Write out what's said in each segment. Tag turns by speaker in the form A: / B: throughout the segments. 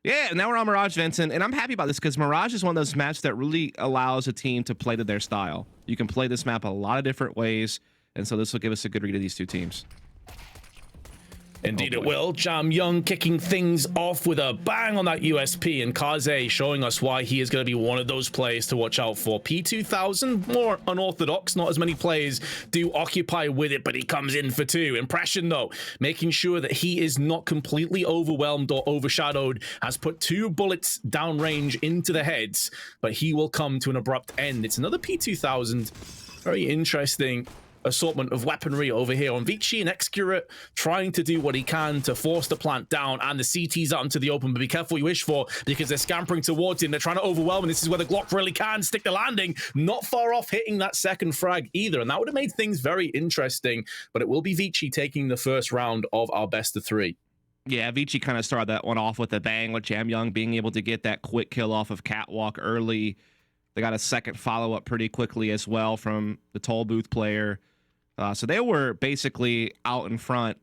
A: Yeah, now we're on Mirage, Vincent, and I'm happy about this because Mirage is one of those maps that really allows a team to play to their style. You can play this map a lot of different ways, and so this will give us a good read of these two teams.
B: Indeed it will. Jam Young kicking things off with a bang on that USP, and Kaze showing us why he is going to be one of those players to watch out for. P2000, more unorthodox, not as many players do occupy with it, but he comes in for two. Impression though, making sure that he is not completely overwhelmed or overshadowed, has put 2 bullets downrange into the heads, but he will come to an abrupt end. It's another P2000, very interesting assortment of weaponry over here on ViCi and Excurate, trying to do what he can to force the plant down, and the CT's out into the open, but be careful what you wish for, because they're scampering towards him. They're trying to overwhelm, and this is where the Glock really can stick the landing. Not far off hitting that second frag either, and that would have made things very interesting, but it will be ViCi taking the first round of our best of 3.
A: Yeah, ViCi kind of started that one off with a bang, with Jam Young being able to get that quick kill off of Catwalk early. They got a second follow-up pretty quickly as well from the toll booth player. So they were basically out in front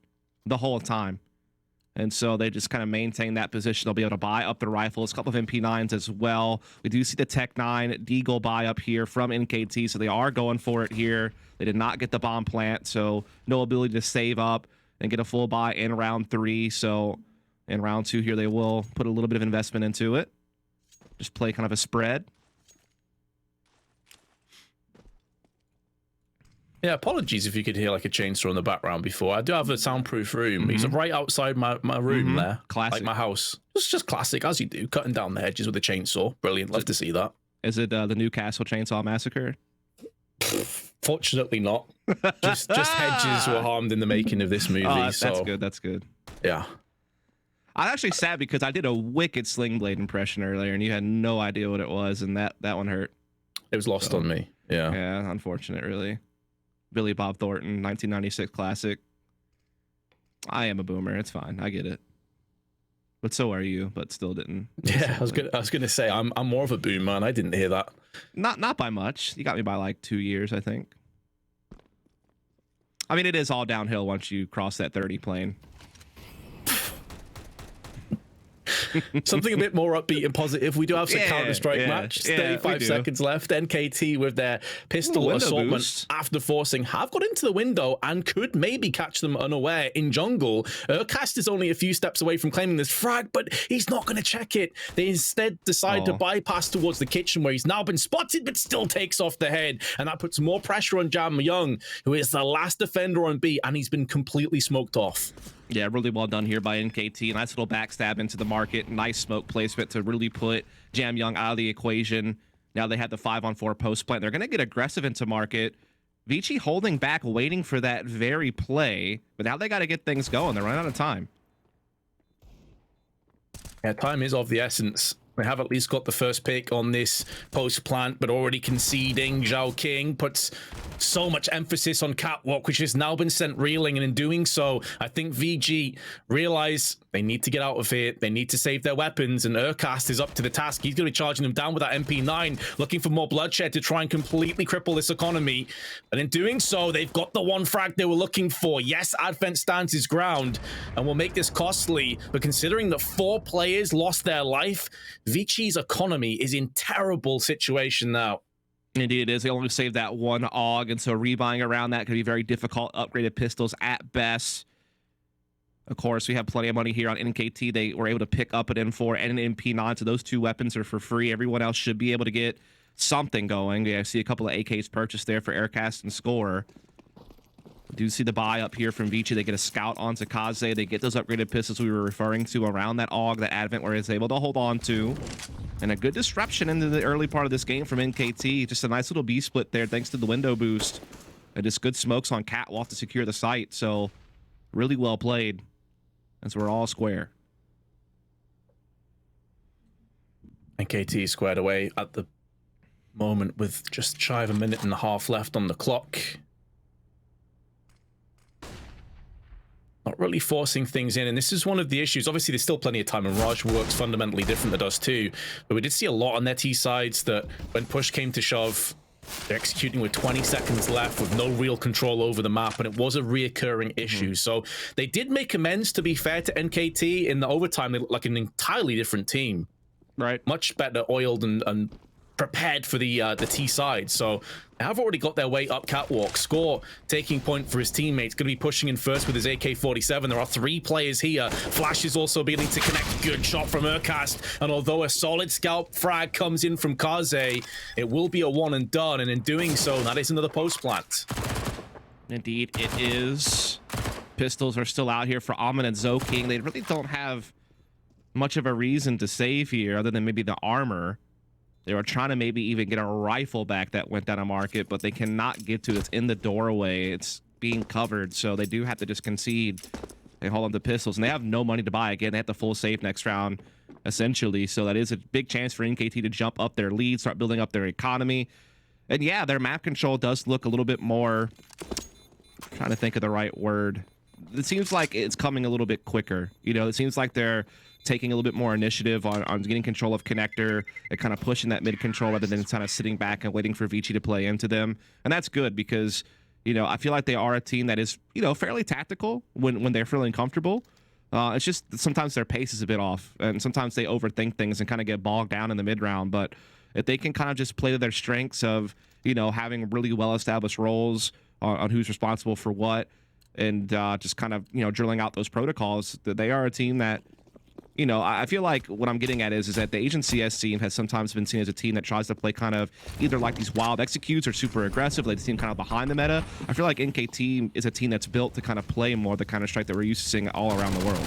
A: the whole time. And so they just kind of maintain that position. They'll be able to buy up the rifles, a couple of MP9s as well. We do see the Tech 9 Deagle buy up here from NKT, so they are going for it here. They did not get the bomb plant, so no ability to save up and get a full buy in round 3. So in round 2 here, they will put a little bit of investment into it. Just play kind of a spread.
B: Yeah, apologies if you could hear like a chainsaw in the background before. I do have a soundproof room. He's right outside my room there.
A: Classic.
B: Like my house. It's just classic, as you do. Cutting down the hedges with a chainsaw. Brilliant. Love to see that.
A: Is it the Newcastle Chainsaw Massacre?
B: Fortunately not. Just hedges were harmed in the making of this movie.
A: That's good. That's good.
B: Yeah.
A: I'm actually sad because I did a wicked Sling Blade impression earlier, and you had no idea what it was, and that one hurt.
B: It was lost on me. Yeah.
A: Yeah, unfortunate, really. Billy Bob Thornton, 1996 classic. I am a boomer. It's fine. I get it. But so are you. But still didn't.
B: Yeah, I was gonna say I'm more of a boomer, and I didn't hear that.
A: Not by much. You got me by like 2 years, I think. I mean, it is all downhill once you cross that 30 plane.
B: Something a bit more upbeat and positive. We do have some Counter-Strike match. 35 seconds left. NKT with their pistol assortment boost. After forcing have got into the window and could maybe catch them unaware in jungle. Urcast is only a few steps away from claiming this frag, but he's not going to check it. They instead decide to bypass towards the kitchen, where he's now been spotted but still takes off the head, and that puts more pressure on Jam Young, who is the last defender on B, and he's been completely smoked off.
A: Yeah, really well done here by NKT. Nice little backstab into the market. Nice smoke placement to really put Jam Young out of the equation. Now they have the 5-on-4 post plant. They're going to get aggressive into market. ViCi holding back, waiting for that very play. But now they got to get things going. They're running out of time.
B: Yeah, time is of the essence. They have at least got the first pick on this post plant, but already conceding. Zhao King puts so much emphasis on Catwalk, which has now been sent reeling, and in doing so, I think VG realize they need to get out of here. They need to save their weapons, and Urcast is up to the task. He's going to be charging them down with that MP9, looking for more bloodshed to try and completely cripple this economy. And in doing so, they've got the one frag they were looking for. Yes, Advent stands his ground and will make this costly, but considering that 4 players lost their life, ViCi's economy is in terrible situation now.
A: Indeed it is. They only saved that one AUG, and so rebuying around that could be very difficult. Upgraded pistols at best. Of course, we have plenty of money here on NKT. They were able to pick up an M4 and an MP9, so those 2 weapons are for free. Everyone else should be able to get something going. Yeah, I see a couple of AKs purchased there for Aircast and Score. We do see the buy up here from ViCi. They get a scout onto Kaze. They get those upgraded pistols we were referring to around that AUG, that Advent, where it's able to hold on to. And a good disruption into the early part of this game from NKT. Just a nice little B split there thanks to the window boost. And just good smokes on Catwalk to secure the site. So really well played, as we're all square.
B: NKT squared away at the moment with just shy of a minute and a half left on the clock. Not really forcing things in, and this is one of the issues. Obviously, there's still plenty of time, and Mirage works fundamentally different than it does too. But we did see a lot on their T sides that when push came to shove, They're executing with 20 seconds left with no real control over the map, and it was a reoccurring issue. So they did make amends, to be fair to NKT. In the overtime, they looked like an entirely different team.
A: Right.
B: Much better oiled and prepared for the T side. So they have already got their way up catwalk. Score taking point for his teammates. Going to be pushing in first with his AK-47. There are 3 players here. Flash is also beginning to connect. Good shot from Urcast. And although a solid scalp frag comes in from Kaze, it will be a one and done. And in doing so, that is another post plant.
A: Indeed, it is. Pistols are still out here for Amin and Zoking. They really don't have much of a reason to save here other than maybe the armor. They were trying to maybe even get a rifle back that went down a market, but they cannot get to it. It's in the doorway. It's being covered, so they do have to just concede. They hold on to pistols, and they have no money to buy. Again, they have the full safe next round, essentially. So that is a big chance for NKT to jump up their lead, start building up their economy. And yeah, their map control does look a little bit more... I'm trying to think of the right word. It seems like it's coming a little bit quicker. You know, it seems like they're taking a little bit more initiative on getting control of connector and kind of pushing that mid control rather than kind of sitting back and waiting for ViCi to play into them. And that's good because, you know, I feel like they are a team that is, you know, fairly tactical when they're feeling comfortable. It's just sometimes their pace is a bit off and sometimes they overthink things and kind of get bogged down in the mid round. But if they can kind of just play to their strengths of, you know, having really well-established roles on who's responsible for what and just kind of, you know, drilling out those protocols, that they are a team that, you know, I feel like what I'm getting at is that the Asian CS team has sometimes been seen as a team that tries to play kind of either like these wild executes or super aggressive. They seem kind of behind the meta. I feel like NKT is a team that's built to kind of play more the kind of strike that we're used to seeing all around the world.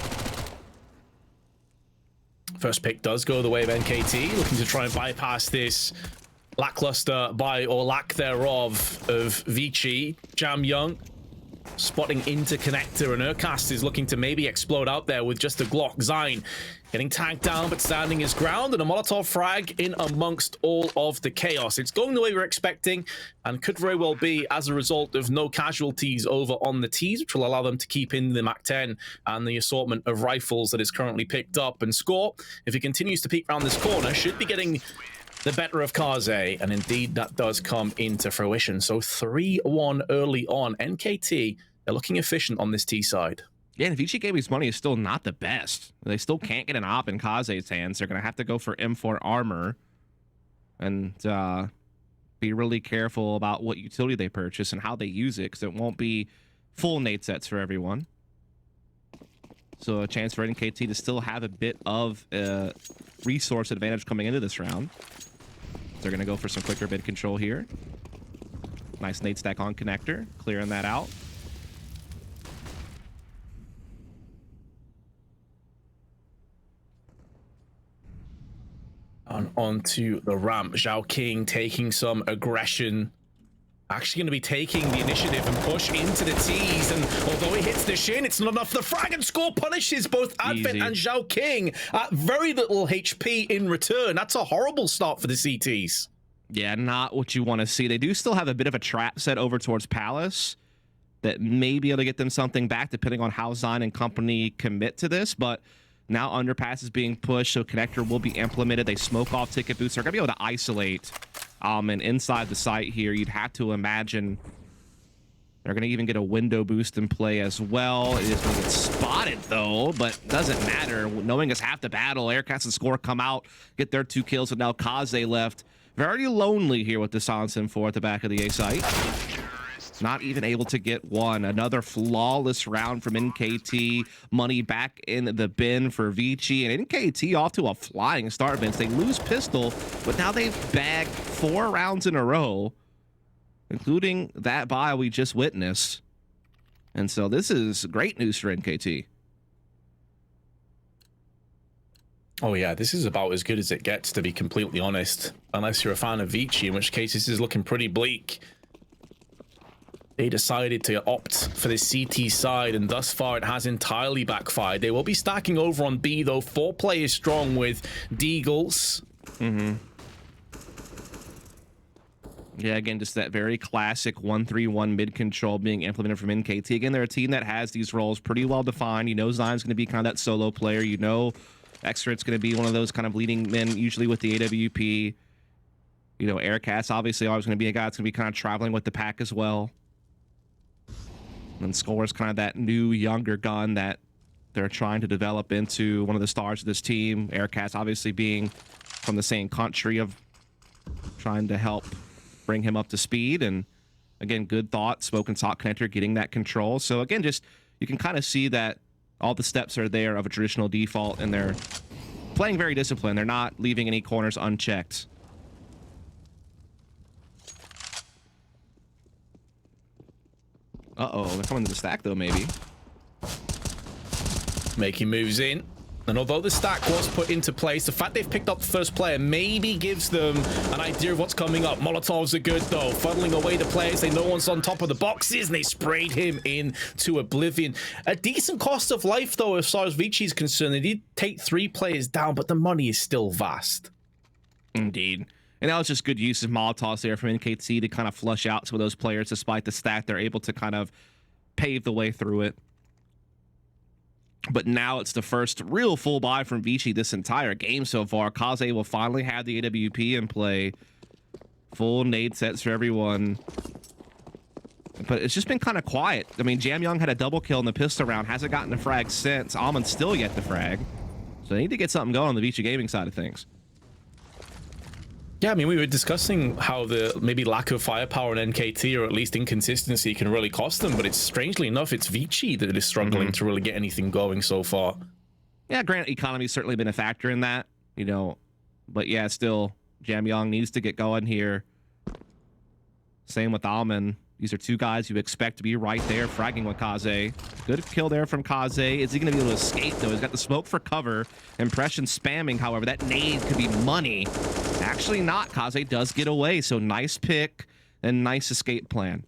B: First pick does go the way of NKT, looking to try and bypass this lackluster buy or lack thereof of ViCi. Jam Young spotting into connector, and Urcast is looking to maybe explode out there with just a Glock. Zine getting tagged down but standing his ground, and a Molotov frag in amongst all of the chaos. It's going the way we're expecting and could very well be as a result of no casualties over on the T's, which will allow them to keep in the MAC-10 and the assortment of rifles that is currently picked up. And Score, if he continues to peek around this corner, should be getting the better of Kaze, and indeed that does come into fruition. So 3-1 early on. NKT, they're looking efficient on this T side.
A: Yeah, and ViCi Gaming's money is still not the best. They still can't get an op in Kaze's hands. They're going to have to go for M4 armor and be really careful about what utility they purchase and how they use it, because it won't be full nade sets for everyone. So a chance for NKT to still have a bit of resource advantage coming into this round. They're going to go for some quicker mid control here. Nice nade stack on connector, clearing that out.
B: Onto the ramp. Zhao King taking some aggression. Actually going to be taking the initiative and push into the T's, and although he hits the shin, it's not enough. The frag and Score punishes both Advent and Zhao King at very little HP in return. That's a horrible start for the CTs.
A: Yeah, not what you want to see. They do still have a bit of a trap set over towards Palace that may be able to get them something back depending on how Zine and company commit to this, but now underpass is being pushed, so connector will be implemented. They smoke off ticket boots. They're going to be able to isolate. And inside the site here, you'd have to imagine they're going to even get a window boost in play as well. It is going to get spotted, though, but doesn't matter. Knowing it's half the battle, Aircast and Score come out, get their 2 kills, and now Kaze left. Very lonely here with the silence M4 at the back of the A site. Not even able to get one. Another flawless round from NKT. Money back in the bin for ViCi, and NKT off to a flying start, Vince. They lose pistol, but now they've bagged 4 rounds in a row, including that buy we just witnessed. And so this is great news for NKT.
B: Oh yeah, this is about as good as it gets, to be completely honest. Unless you're a fan of ViCi, in which case this is looking pretty bleak. They decided to opt for the CT side, and thus far it has entirely backfired. They will be stacking over on B, though. 4 players strong with Deagles.
A: Yeah, again, just that very classic 1-3-1 mid control being implemented from NKT. Again, they're a team that has these roles pretty well defined. You know Zion's going to be kind of that solo player. You know Extrat's going to be one of those kind of leading men, usually with the AWP. You know, Aircast obviously always going to be a guy that's going to be kind of traveling with the pack as well. And Score is kind of that new, younger gun that they're trying to develop into one of the stars of this team. Aircast obviously being from the same country, of trying to help bring him up to speed. And again, good thought, Smoke and Sock Connector getting that control. So again, just you can kind of see that all the steps are there of a traditional default, and they're playing very disciplined. They're not leaving any corners unchecked. Uh-oh, they're coming to the stack though, maybe.
B: Making moves in. And although the stack was put into place, the fact they've picked up the first player maybe gives them an idea of what's coming up. Molotovs are good, though. Funneling away the players. They know one's on top of the boxes, and they sprayed him into oblivion. A decent cost of life, though, as far as ViCi is concerned. They did take 3 players down, but the money is still vast.
A: Indeed. And that was just good use of Molotovs there from NKT to kind of flush out some of those players. Despite the stack, they're able to kind of pave the way through it. But now it's the first real full buy from ViCi this entire game so far. Kaze will finally have the AWP in play. Full nade sets for everyone. But it's just been kind of quiet. I mean, Jamyoung had a double kill in the pistol round. Hasn't gotten a frag since. Almond's still yet to frag. So they need to get something going on the ViCi gaming side of things.
B: Yeah, I mean, we were discussing how the maybe lack of firepower in NKT, or at least inconsistency, can really cost them. But it's strangely enough, it's ViCi that is struggling to really get anything going so far.
A: Yeah, granted, economy's certainly been a factor in that, you know. But yeah, still, Jamyoung needs to get going here. Same with Almond. These are 2 guys you expect to be right there, fragging with Kaze. Good kill there from Kaze. Is he going to be able to escape, though? He's got the smoke for cover. Impression spamming, however. That nade could be money. Actually not. Kaze does get away, so nice pick and nice escape plan.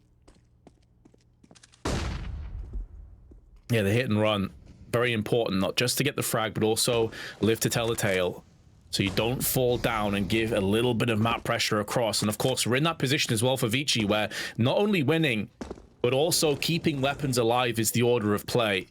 B: Yeah, the hit and run. Very important, not just to get the frag, but also live to tell the tale. So you don't fall down and give a little bit of map pressure across. And of course, we're in that position as well for ViCi, where not only winning, but also keeping weapons alive is the order of play.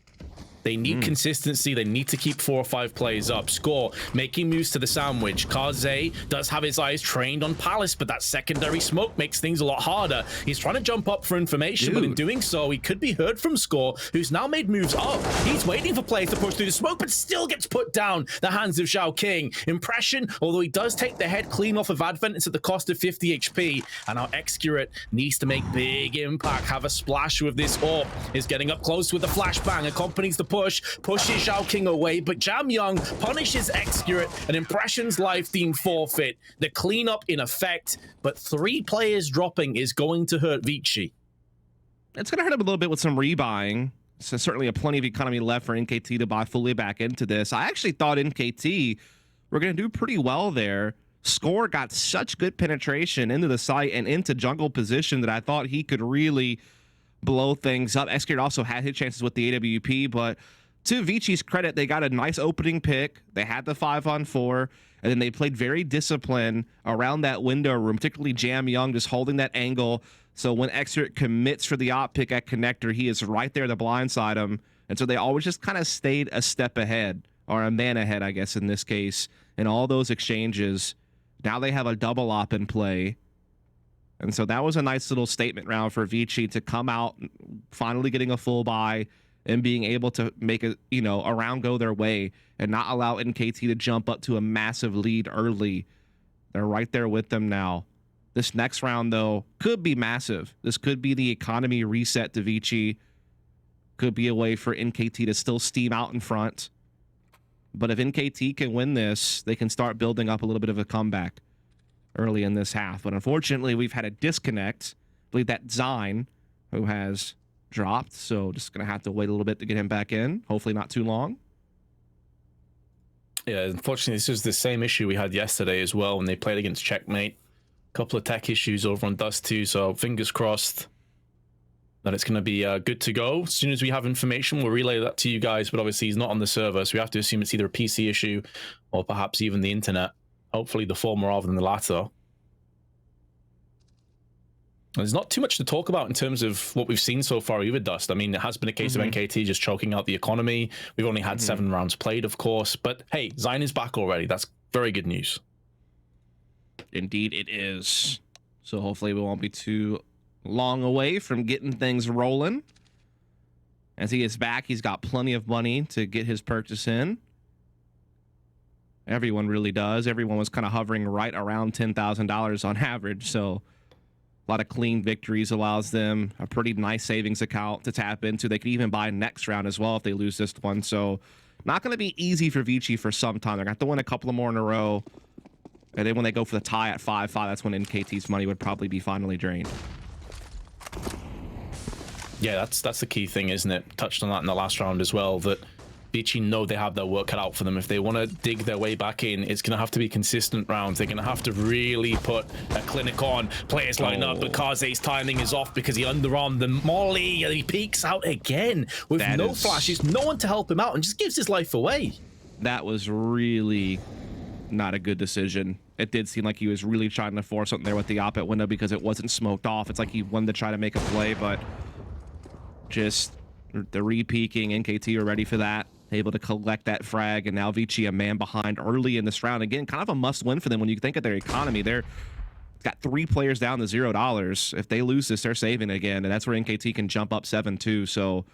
B: They need consistency. They need to keep 4 or 5 players up. Score, making moves to the sandwich. Kaze does have his eyes trained on Palace, but that secondary smoke makes things a lot harder. He's trying to jump up for information, but in doing so, he could be heard from Score, who's now made moves up. He's waiting for players to push through the smoke, but still gets put down. The hands of Zhao King. Impression, although he does take the head clean off of Advent, it's at the cost of 50 HP. And now Excurate needs to make big impact, have a splash with this AWP. Is getting up close with the flashbang, accompanies the pushes Zhao King away, but Jamyoung punishes Excurate, and Impression's life deemed forfeit. The cleanup in effect, but 3 players dropping is going to hurt ViCi.
A: It's going to hurt him a little bit with some rebuying. So certainly plenty of economy left for NKT to buy fully back into this. I actually thought NKT were going to do pretty well there. Score got such good penetration into the site and into jungle position that I thought he could really blow things up. Excurate also had his chances with the AWP, but to ViCi's credit, they got a nice opening pick. They had the 5-on-4, and then they played very disciplined around that window room, particularly Jamyoung just holding that angle. So when Excurate commits for the op pick at connector, he is right there to blindside him. And so they always just kind of stayed a step ahead, or a man ahead, I guess, in this case, in all those exchanges. Now they have a double op in play. And so that was a nice little statement round for ViCi to come out, finally getting a full buy and being able to make a round go their way and not allow NKT to jump up to a massive lead early. They're right there with them now. This next round, though, could be massive. This could be the economy reset to ViCi. Could be a way for NKT to still steam out in front. But if NKT can win this, they can start building up a little bit of a comeback early in this half. But unfortunately, we've had a disconnect. I believe that Zine, who has dropped, so just gonna have to wait a little bit to get him back in. Hopefully not too long.
B: Yeah, unfortunately, this is the same issue we had yesterday as well when they played against Checkmate. A couple of tech issues over on Dust 2, so fingers crossed that it's going to be good to go. As soon as we have information, we'll relay that to you guys, but obviously he's not on the server, so we have to assume it's either a PC issue or perhaps even the internet. Hopefully the former rather than the latter. There's not too much to talk about in terms of what we've seen so far either, Dust. I mean, it has been a case of NKT just choking out the economy. We've only had 7 rounds played, of course. But hey, Zine is back already. That's very good news.
A: Indeed it is. So hopefully we won't be too long away from getting things rolling. As he is back, he's got plenty of money to get his purchase in. Everyone really does. Everyone was kind of hovering right around $10,000 on average. So a lot of clean victories allows them a pretty nice savings account to tap into. They could even buy next round as well if they lose this one. So not going to be easy for ViCi for some time. They're going to have to win a couple of more in a row. And then when they go for the tie at 5-5, that's when NKT's money would probably be finally drained.
B: Yeah, that's the key thing, isn't it? Touched on that in the last round as well, that ViCi know they have their work cut out for them. If they want to dig their way back in, it's going to have to be consistent rounds. They're going to have to really put a clinic on. Players line up, but Kaze's timing is off because he underarmed the molly, and he peeks out again with no flashes, no one to help him out, and just gives his life away. That
A: was really not a good decision. It did seem like he was really trying to force something there with the op-ed window because it wasn't smoked off. It's like he wanted to try to make a play, but just the re-peeking. NKT were ready for that, able to collect that frag, and now ViCi a man behind early in this round. Again, kind of a must-win for them when you think of their economy. They're got 3 players down to $0. If they lose this, they're saving again, and that's where NKT can jump up 7-2. So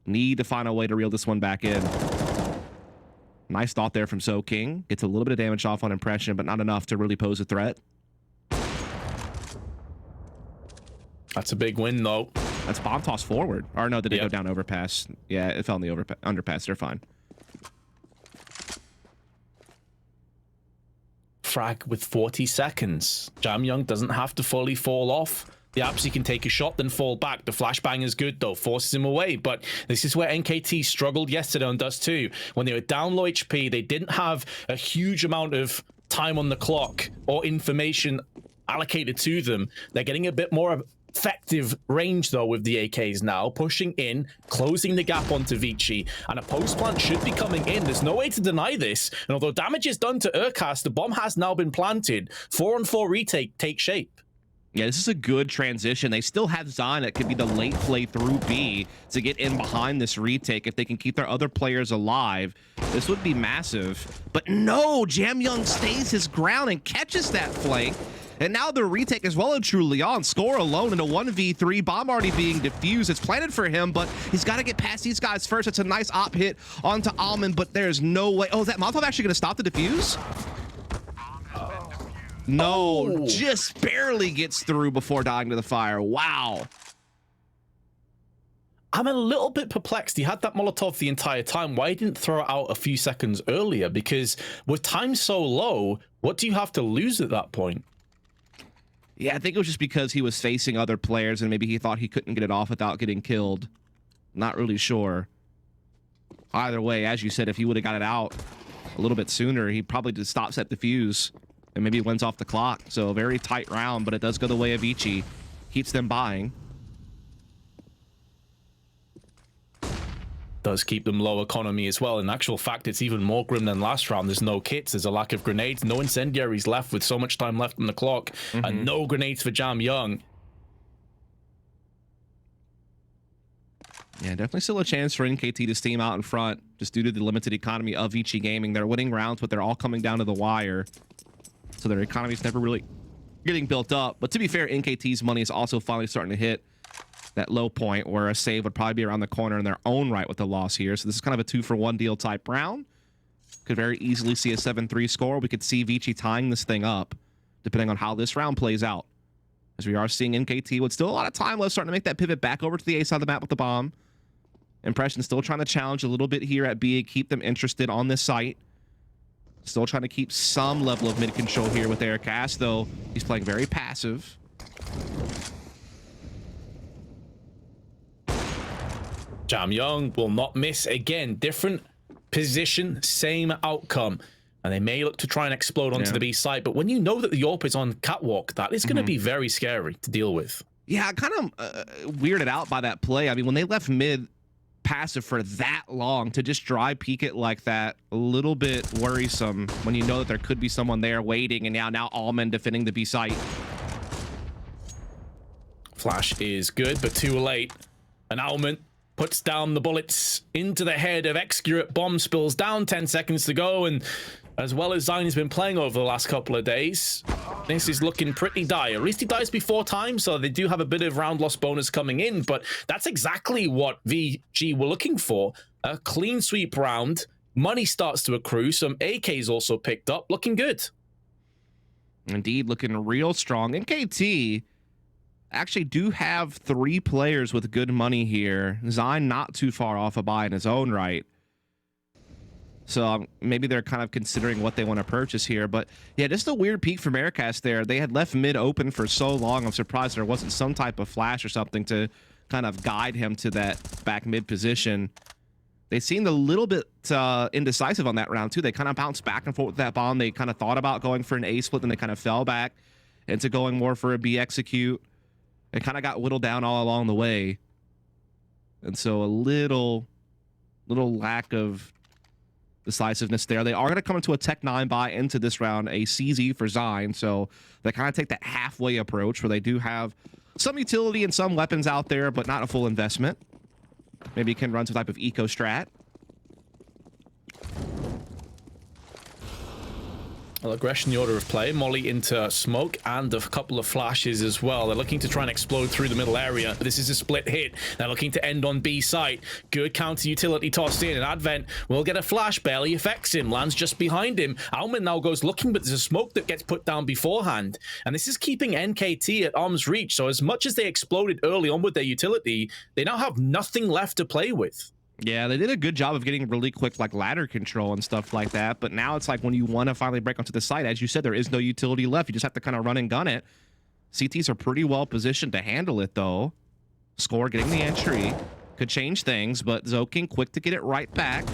A: need to find a way to reel this one back in. Nice thought there from So King. Gets a little bit of damage off on impression, but not enough to really pose a threat.
B: That's a big win, though.
A: That's bomb toss forward. Or no, did it go down overpass? Yeah, it fell in the underpass. They're fine.
B: Frag with 40 seconds. Jamyoung doesn't have to fully fall off. The Apsy can take a shot, then fall back. The flashbang is good, though. Forces him away. But this is where NKT struggled yesterday on Dust 2. When they were down low HP, they didn't have a huge amount of time on the clock or information allocated to them. They're getting a bit more effective range, though, with the AKs now. Pushing in, closing the gap onto ViCi. And a post plant should be coming in. There's no way to deny this. And although damage is done to Urkas, the bomb has now been planted. 4-on-4 retake take shape.
A: Yeah, this is a good transition. They still have Zion that could be the late play through B to get in behind this retake. If they can keep their other players alive, this would be massive. But no, Jamyoung stays his ground and catches that flank. And now the retake as well and truly on. Score alone in a 1v3. Bomb already being diffused. It's planted for him, but he's got to get past these guys first. It's a nice op hit onto Almond, but there's no way. Oh, is that Molotov actually going to stop the defuse? No, just barely gets through before dying to the fire. Wow.
B: I'm a little bit perplexed. He had that Molotov the entire time. Why didn't throw it out a few seconds earlier? Because with time so low, what do you have to lose at that point?
A: Yeah, I think it was just because he was facing other players and maybe he thought he couldn't get it off without getting killed. Not really sure. Either way, as you said, if he would have got it out a little bit sooner, he probably just stops at defuse. And maybe wins off the clock. So a very tight round, but it does go the way of ViCi. Keeps them buying.
B: Does keep them low economy as well. In actual fact, it's even more grim than last round. There's no kits, there's a lack of grenades, no incendiaries left with so much time left on the clock, and no grenades for Jamyoung.
A: Yeah, definitely still a chance for NKT to steam out in front, just due to the limited economy of ViCi Gaming. They're winning rounds, but they're all coming down to the wire. So their economy's never really getting built up. But to be fair, NKT's money is also finally starting to hit that low point where a save would probably be around the corner in their own right with the loss here. So this is kind of a 2-for-1 deal type round. Could very easily see a 7-3 score. We could see ViCi tying this thing up, depending on how this round plays out. As we are seeing NKT with still a lot of time left, starting to make that pivot back over to the A side of the map with the bomb. Impression still trying to challenge a little bit here at B, keep them interested on this site. Still trying to keep some level of mid control here with Aircast, though he's playing very passive.
B: Jamyoung will not miss again. Different position, same outcome. And they may look to try and explode onto the B side, but when you know that the AWP is on catwalk, that is going to be very scary to deal with.
A: Yeah, kind of weirded out by that play. I mean, when they left mid passive for that long, to just dry peek it like that, a little bit worrisome when you know that there could be someone there waiting, and now Almond defending the B site.
B: Flash is good, but too late. And Almond puts down the bullets into the head of Excurate. Bomb spills down, 10 seconds to go, and as well as Zion has been playing over the last couple of days, this is looking pretty dire. At least he dies before time, so they do have a bit of round loss bonus coming in, but that's exactly what ViCi were looking for. A clean sweep round, money starts to accrue, some AKs also picked up, looking good.
A: Indeed, looking real strong. NKT actually do have 3 players with good money here. Zion not too far off a buy in his own right. So maybe they're kind of considering what they want to purchase here. But yeah, just a weird peek from Aircast there. They had left mid open for so long. I'm surprised there wasn't some type of flash or something to kind of guide him to that back mid position. They seemed a little bit indecisive on that round too. They kind of bounced back and forth with that bomb. They kind of thought about going for an A split, then they kind of fell back into going more for a B execute. It kind of got whittled down all along the way. And so a little lack of decisiveness there. They are going to come into a Tech 9 buy into this round, a CZ for Zion. So they kind of take that halfway approach where they do have some utility and some weapons out there, but not a full investment. Maybe you can run some type of eco strat.
B: Well, aggression, the order of play. Molly into smoke and a couple of flashes as well. They're looking to try and explode through the middle area. This is a split hit. They're looking to end on B site. Good counter utility tossed in, and Advent will get a flash. Barely affects him. Lands just behind him. Alman now goes looking, but there's a smoke that gets put down beforehand. And this is keeping NKT at arm's reach. So as much as they exploded early on with their utility, they now have nothing left to play with.
A: Yeah, they did a good job of getting really quick like ladder control and stuff like that, but now it's like when you want to finally break onto the site, as you said, there is no utility left. You just have to kind of run and gun it. CTs are pretty well positioned to handle it though. Score getting the entry could change things, but Zoking quick to get it right back.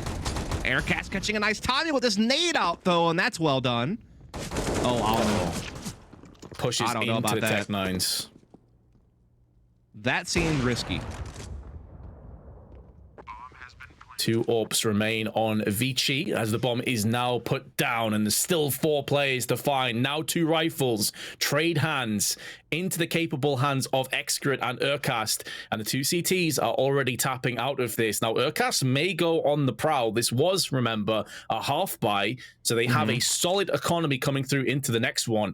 A: Aircast catching a nice timing with this nade out though, and that's well done. Oh, I don't know.
B: Pushes
A: I don't know
B: into
A: about
B: the
A: that.
B: Tech 9s.
A: That seemed risky.
B: 2 AWPs remain on ViCi as the bomb is now put down, and there's still 4 players to find. Now 2 rifles trade hands into the capable hands of Excret and Urcast, and the 2 CTs are already tapping out of this. Now Urcast may go on the prowl. This was, remember, a half buy, so they have a solid economy coming through into the next one.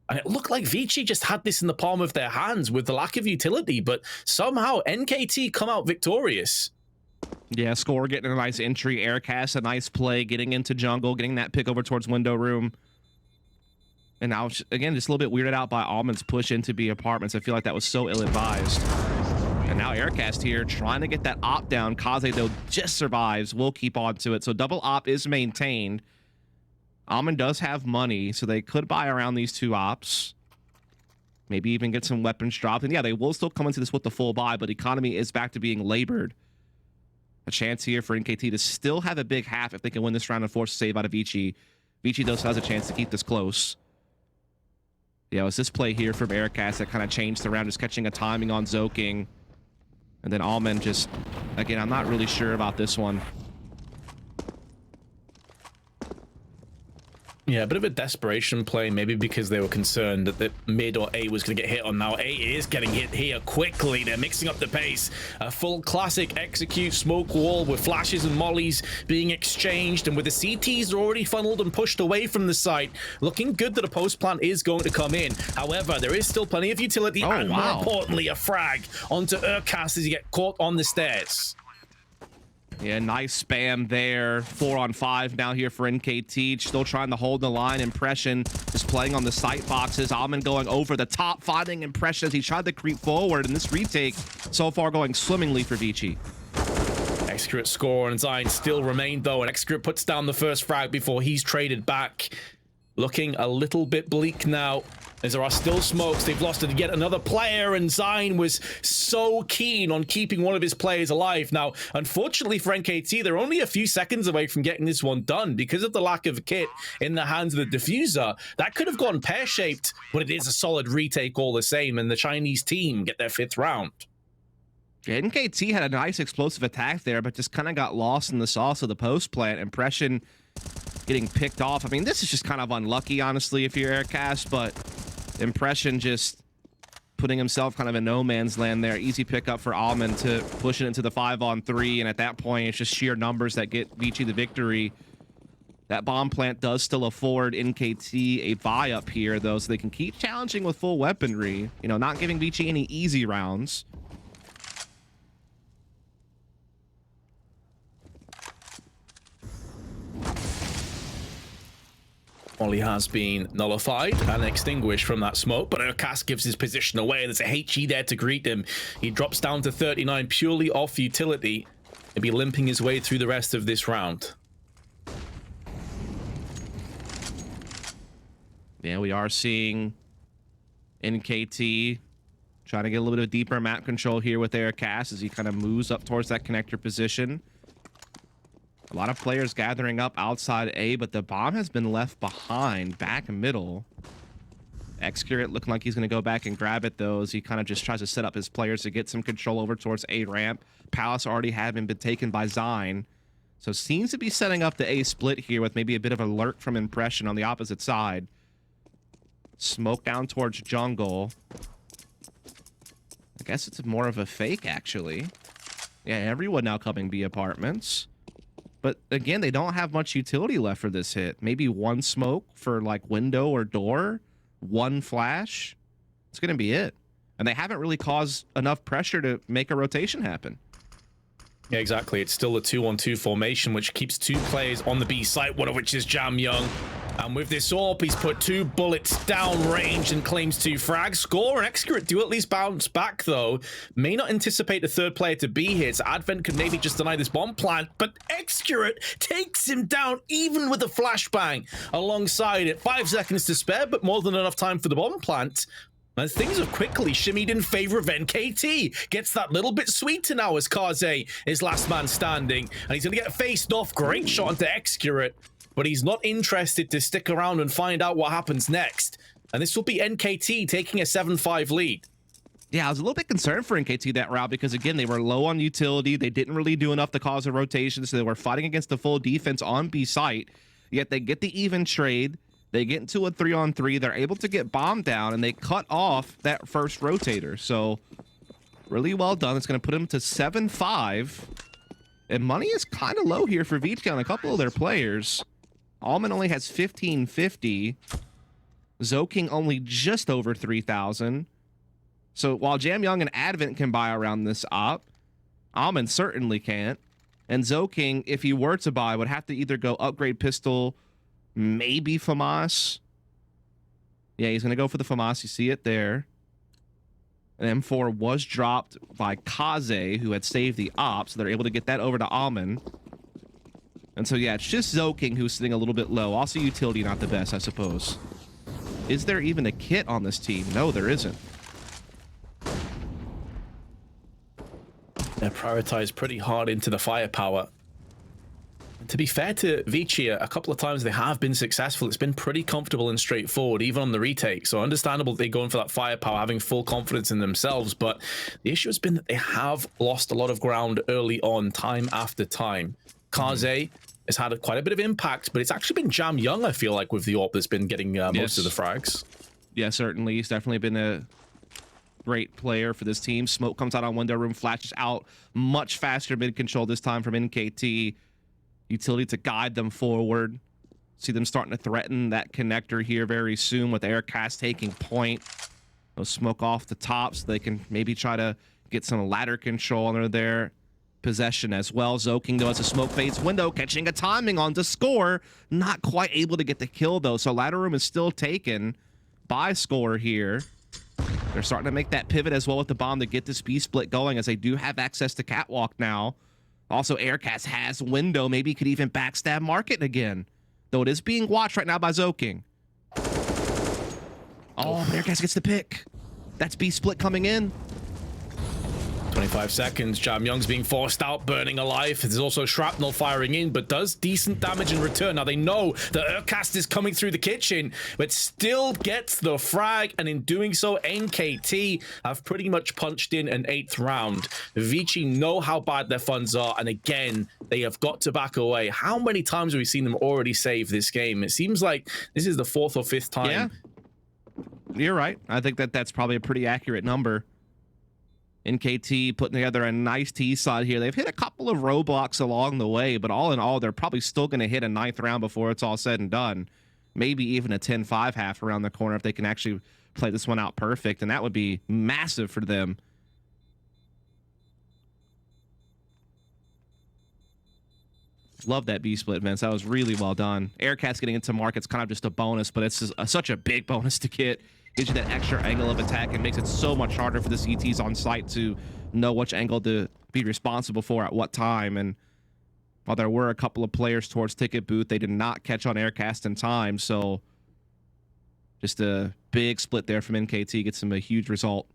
B: And it looked like ViCi just had this in the palm of their hands with the lack of utility, but somehow NKT come out victorious.
A: Yeah, Score getting a nice entry. Aircast, a nice play, getting into jungle, getting that pick over towards window room. And now, again, just a little bit weirded out by Almond's push into B apartments. I feel like that was so ill-advised. And now Aircast here trying to get that op down. Kaze, though, just survives. We'll keep on to it. So double op is maintained. Almond does have money, so they could buy around these 2 ops. Maybe even get some weapons dropped. And yeah, they will still come into this with the full buy, but economy is back to being labored. A chance here for NKT to still have a big half if they can win this round and force a save out of ViCi. ViCi, though, still has a chance to keep this close. Yeah, it was this play here from Aircast that kind of changed the round, just catching a timing on Zoking. And then Almond just, again, I'm not really sure about this one.
B: Yeah, a bit of a desperation play, maybe because they were concerned that the mid or A was going to get hit on. Now A is getting hit here quickly. They're mixing up the pace. A full classic execute smoke wall with flashes and mollies being exchanged, and with the CTs already funneled and pushed away from the site, looking good that a post plant is going to come in. However, there is still plenty of utility, and more importantly, a frag onto Urcast as you get caught on the stairs.
A: Yeah, nice spam there. 4-on-5 now here for NKT. Still trying to hold the line. Impression just playing on the sight boxes. Almond going over the top, finding Impression as he tried to creep forward. And this retake so far going swimmingly for ViCi.
B: Excret Score and Zion still remain though, and Excret puts down the first frag before he's traded back. Looking a little bit bleak now, as there are still smokes. They've lost it to yet another player, and Zion was so keen on keeping one of his players alive. Now, unfortunately for NKT, they're only a few seconds away from getting this one done because of the lack of kit in the hands of the diffuser. That could have gone pear-shaped, but it is a solid retake all the same, and the Chinese team get their 5th round.
A: Yeah, NKT had a nice explosive attack there, but just kind of got lost in the sauce of the post plant. Impression getting picked off. I mean, this is just kind of unlucky, honestly, if you're Aircast, but Impression just putting himself kind of in no man's land there. Easy pickup for Almond to push it into the 5-on-3, and at that point, it's just sheer numbers that get ViCi the victory. That bomb plant does still afford NKT a buy up here, though, so they can keep challenging with full weaponry. You know, not giving ViCi any easy rounds.
B: Molly has been nullified and extinguished from that smoke, but Urkas gives his position away. There's a HE there to greet him. He drops down to 39 purely off utility and be limping his way through the rest of this round.
A: Yeah, we are seeing NKT trying to get a little bit of deeper map control here with Urkas as he kind of moves up towards that connector position. A lot of players gathering up outside A, but the bomb has been left behind back in middle. Excurate looking like he's going to go back and grab it, though, as he kind of just tries to set up his players to get some control over towards A ramp. Palace already having been taken by Zine. So seems to be setting up the A split here with maybe a bit of a lurk from Impression on the opposite side. Smoke down towards jungle. I guess it's more of a fake, actually. Yeah, everyone now coming B apartments. But again, they don't have much utility left for this hit. Maybe one smoke for like window or door, one flash. It's going to be it. And they haven't really caused enough pressure to make a rotation happen.
B: Yeah, exactly. It's still a 2-on-2 formation, which keeps two players on the B site, one of which is Jamyoung. And with this AWP, he's put 2 bullets down range and claims 2 frags. Score and Excurate do at least bounce back, though. May not anticipate a third player to be here, so Advent could maybe just deny this bomb plant, but Excurate takes him down even with a flashbang alongside it. 5 seconds to spare, but more than enough time for the bomb plant. As things have quickly shimmied in favor of NKT. Gets that little bit sweeter now as Kaze is last man standing. And he's going to get faced off. Great shot onto Excurate. But he's not interested to stick around and find out what happens next. And this will be NKT taking a 7-5 lead.
A: Yeah, I was a little bit concerned for NKT that route because, again, they were low on utility. They didn't really do enough to cause a rotation, so they were fighting against the full defense on B site. Yet they get the even trade. They get into a 3-on-3. They're able to get bombed down, and they cut off that first rotator. So really well done. It's going to put them to 7-5. And money is kind of low here for ViCi on a couple of their players. Almond only has 1550. Zoking only just over 3,000. So while Jamyoung and Advent can buy around this op, Almond certainly can't. And Zoking, if he were to buy, would have to either go upgrade pistol, maybe FAMAS. Yeah, he's going to go for the FAMAS. You see it there. And M4 was dropped by Kaze, who had saved the op, so they're able to get that over to Almond. And so, yeah, it's just Zoking who's sitting a little bit low. Also, utility not the best, I suppose. Is there even a kit on this team? No, there isn't.
B: They're prioritized pretty hard into the firepower. And to be fair to ViCi, a couple of times they have been successful. It's been pretty comfortable and straightforward, even on the retake. So understandable they're going for that firepower, having full confidence in themselves. But the issue has been that they have lost a lot of ground early on, time after time. Kaze has had quite a bit of impact, but it's actually been Jamyoung, I feel like, with the AWP that's been getting most of the frags.
A: Yeah, certainly. He's definitely been a great player for this team. Smoke comes out on window room, flashes out much faster mid-control this time from NKT. Utility to guide them forward. See them starting to threaten that connector here very soon with Aircast taking point. They'll smoke off the top so they can maybe try to get some ladder control under their possession as well. Zoking, though, as a smoke fades window, catching a timing on to score. Not quite able to get the kill, though. So ladder room is still taken by Score here. They're starting to make that pivot as well with the bomb to get this B split going, as they do have access to catwalk now. Also, Aircast has window. Maybe could even backstab Market again, though it is being watched right now by Zoking. Oh, Aircast gets the pick. That's B split coming in.
B: 25 seconds. Jamyoung's being forced out, burning alive. There's also shrapnel firing in, but does decent damage in return. Now they know that Urcast is coming through the kitchen, but still gets the frag, and in doing so, NKT have pretty much punched in an 8th round. ViCi know how bad their funds are, and again, they have got to back away. How many times have we seen them already save this game? It seems like this is the 4th or 5th time.
A: Yeah, you're right. I think that that's probably a pretty accurate number. NKT putting together a nice T side here. They've hit a couple of roadblocks along the way, but all in all, they're probably still going to hit a 9th round before it's all said and done. Maybe even a 10-5 half around the corner if they can actually play this one out perfect, and that would be massive for them. Love that B split, Vince. That was really well done. Aircast getting into market's kind of just a bonus, but it's just such a big bonus to get. Gives you that extra angle of attack and makes it so much harder for the CTs on site to know which angle to be responsible for at what time. And while there were a couple of players towards ticket booth, they did not catch on Aircast in time. So just a big split there from NKT gets them a huge result.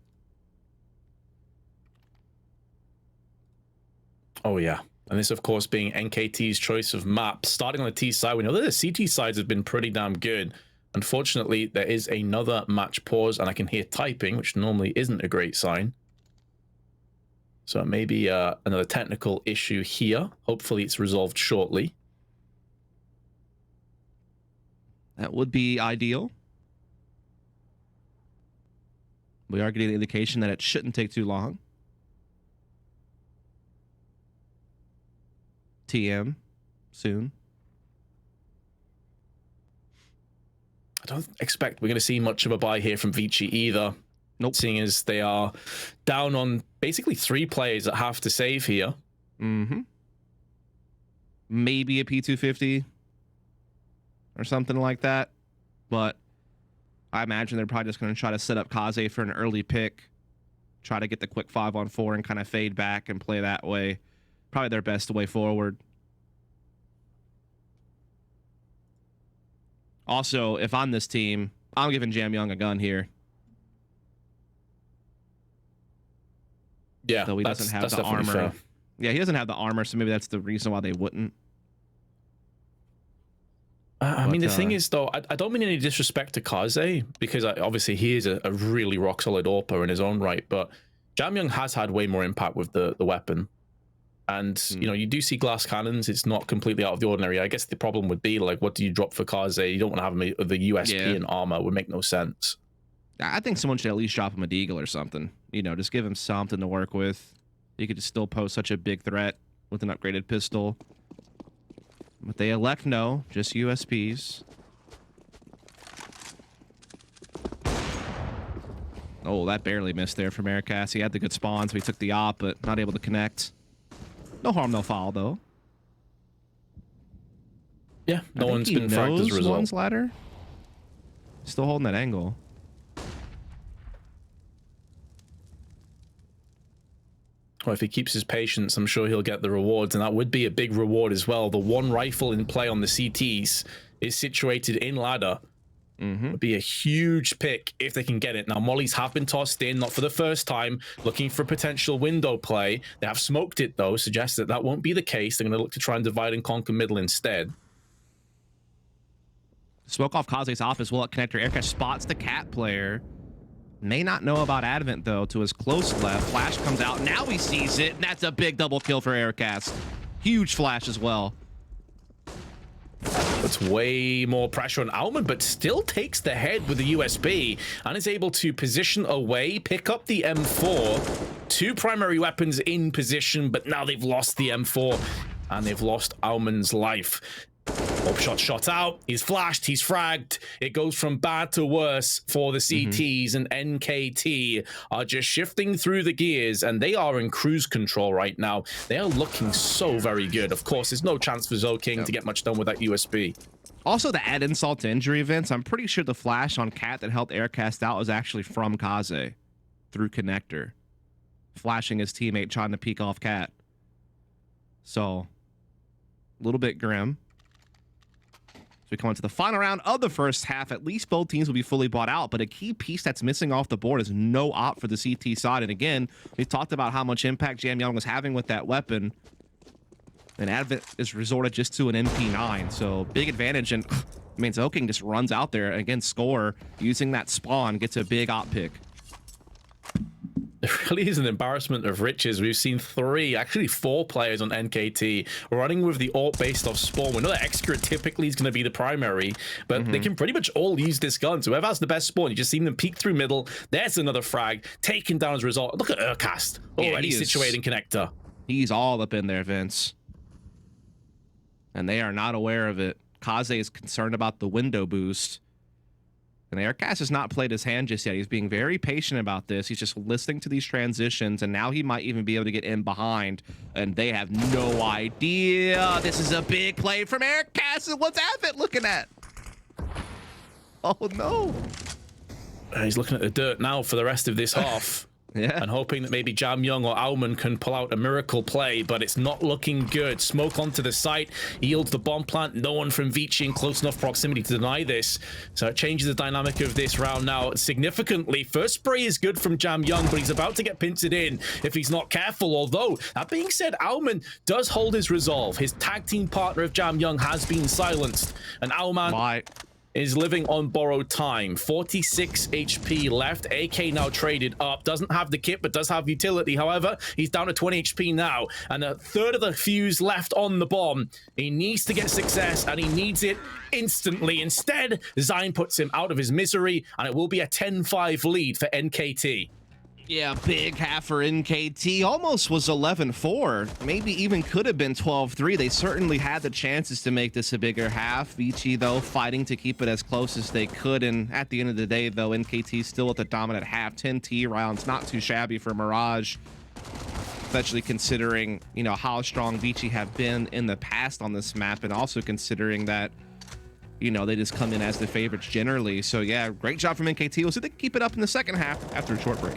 B: Oh, yeah. And this, of course, being NKT's choice of map. Starting on the T side, we know that the CT sides have been pretty damn good. Unfortunately, there is another match pause, and I can hear typing, which normally isn't a great sign. So it may be another technical issue here. Hopefully it's resolved shortly.
A: That would be ideal. We are getting the indication that it shouldn't take too long. TM soon.
B: I don't expect we're going to see much of a buy here from ViCi either.
A: Nope.
B: Seeing as they are down on basically 3 players that have to save here.
A: Mm-hmm. Maybe a P250 or something like that. But I imagine they're probably just going to try to set up Kaze for an early pick. Try to get the quick 5-on-4 and kind of fade back and play that way. Probably their best way forward. Also, if I'm this team, I'm giving Jam Young a gun here.
B: Yeah,
A: so he doesn't have the armor.
B: Fair.
A: Yeah, he doesn't have the armor, so maybe that's the reason why they wouldn't.
B: I mean, the thing is, though, I don't mean any disrespect to Kaze, because obviously he is a really rock-solid AWPer in his own right, but Jam Young has had way more impact with the weapon. And, you know, you do see glass cannons. It's not completely out of the ordinary. I guess the problem would be, like, what do you drop for Kaze? You don't want to have him the USP and armor. It would make no sense.
A: I think someone should at least drop him a deagle or something. You know, just give him something to work with. He could just still pose such a big threat with an upgraded pistol. But they elect no, just USPs. Oh, that barely missed there from Aircast. He had the good spawn, so he took the op, but not able to connect. No harm, no foul, though.
B: Yeah, no one's been fragged as a result.
A: One's ladder. Still holding that angle.
B: Well, if he keeps his patience, I'm sure he'll get the rewards, and that would be a big reward as well. The one rifle in play on the CTs is situated in ladder. Would be a huge pick if they can get it. Now, mollies have been tossed in, not for the first time, looking for potential window play. They have smoked it, though, suggests that that won't be the case. They're going to look to try and divide and conquer middle instead.
A: Smoke off Kaze's op as well at connector. Aircast spots the cat player. May not know about Advent, though, to his close left. Flash comes out. Now he sees it, and that's a big double kill for Aircast. Huge flash as well.
B: Puts way more pressure on Alman, but still takes the head with the USB and is able to position away, pick up the M4. 2 primary weapons in position, but now they've lost the M4 and they've lost Alman's life. Up shot out. He's flashed. He's fragged. It goes from bad to worse for the CTs, and NKT are just shifting through the gears, and they are in cruise control right now. They are looking so very good. Of course, there's no chance for Zoking to get much done with that USB.
A: Also, to add insult to injury events, I'm pretty sure the flash on Cat that helped Aircast out was actually from Kaze through connector, flashing his teammate trying to peek off Cat. So, a little bit grim. We come into the final round of the first half. At least both teams will be fully bought out, but a key piece that's missing off the board is no op for the CT side. And again, we've talked about how much impact Jam Young was having with that weapon, and Advent is resorted just to an MP9, so big advantage. And I mean, Zoking just runs out there and again, score using that spawn, gets a big op pick.
B: It really is an embarrassment of riches. We've seen 3, actually 4 players on NKT running with the AWP based off spawn. We know that Execute typically is going to be the primary, but they can pretty much all use this gun. So whoever has the best spawn, you just seen them peek through middle. There's another frag taken down as a result. Look at Urcast already situating connector.
A: He's all up in there, Vince. And they are not aware of it. Kaze is concerned about the window boost. And Aircast has not played his hand just yet. He's being very patient about this. He's just listening to these transitions, and now he might even be able to get in behind. And they have no idea. This is a big play from Aircast. And what's Avid looking at? Oh, no.
B: He's looking at the dirt now for the rest of this half.
A: Yeah.
B: And hoping that maybe Jamyoung or Aumann can pull out a miracle play, but it's not looking good. Smoke onto the site, yields the bomb plant. No one from ViCi in close enough proximity to deny this. So it changes the dynamic of this round now significantly. First spray is good from Jamyoung, but he's about to get pincered in if he's not careful. Although, that being said, Aumann does hold his resolve. His tag team partner of Jamyoung has been silenced. And Aumann is living on borrowed time. 46 HP left. AK now traded up. Doesn't have the kit, but does have utility. However, he's down to 20 HP now. And a third of the fuse left on the bomb. He needs to get success, and he needs it instantly. Instead, Zine puts him out of his misery, and it will be a 10-5 lead for NKT.
A: Yeah, big half for NKT. Almost was 11-4. Maybe even could have been 12-3. They certainly had the chances to make this a bigger half. ViCi, though, fighting to keep it as close as they could. And at the end of the day, though, NKT still at the dominant half. 10 T rounds, not too shabby for Mirage. Especially considering, you know, how strong ViCi have been in the past on this map. And also considering that, you know, they just come in as the favorites generally. So, yeah, great job from NKT. We'll see if they can keep it up in the second half after a short break.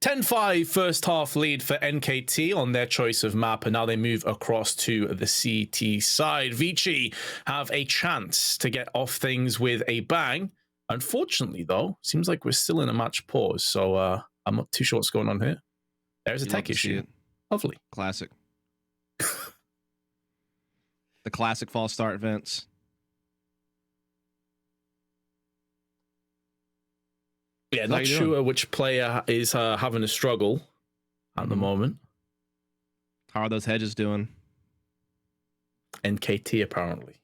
B: (10-5) first half lead for NKT on their choice of map, and now they move across to the CT side. ViCi have a chance to get off things with a bang. Unfortunately, though, seems like we're still in a match pause, so I'm not too sure what's going on here. There's a tech issue. Lovely.
A: Classic. The classic false start, Vince.
B: Yeah, not sure which player is having a struggle at the moment.
A: How are those hedges doing?
B: NKT, apparently.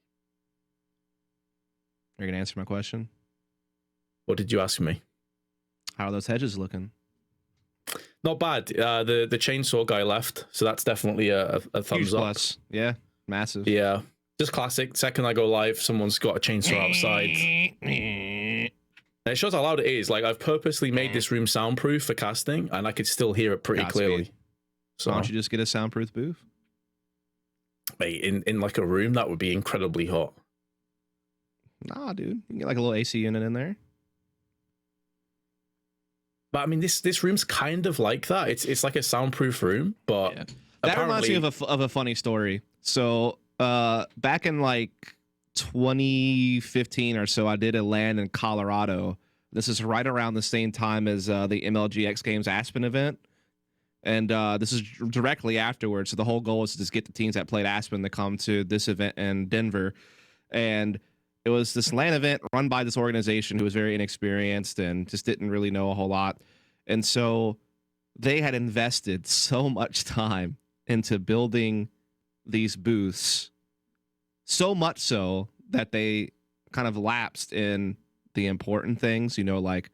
A: You're going to answer my question?
B: What did you ask me?
A: How are those hedges looking?
B: Not bad. The chainsaw guy left, so that's definitely a thumbs up.
A: Plus. Yeah, massive.
B: Yeah, just classic. Second I go live, someone's got a chainsaw outside. And it shows how loud it is. Like, I've purposely made this room soundproof for casting, and I could still hear it pretty clearly. So
A: why don't you just get a soundproof booth?
B: Mate, in like a room, that would be incredibly hot.
A: Nah, dude. You can get like a little AC unit in there.
B: But I mean, this room's kind of like that. It's like a soundproof room, but
A: yeah. That reminds me of a funny story. So back in like 2015 or so, I did a LAN in Colorado. This is right around the same time as the MLG X Games Aspen event. And this is directly afterwards. So the whole goal was to just get the teams that played Aspen to come to this event in Denver. And it was this LAN event run by this organization who was very inexperienced and just didn't really know a whole lot. And so they had invested so much time into building these booths, so much so that they kind of lapsed in the important things, you know, like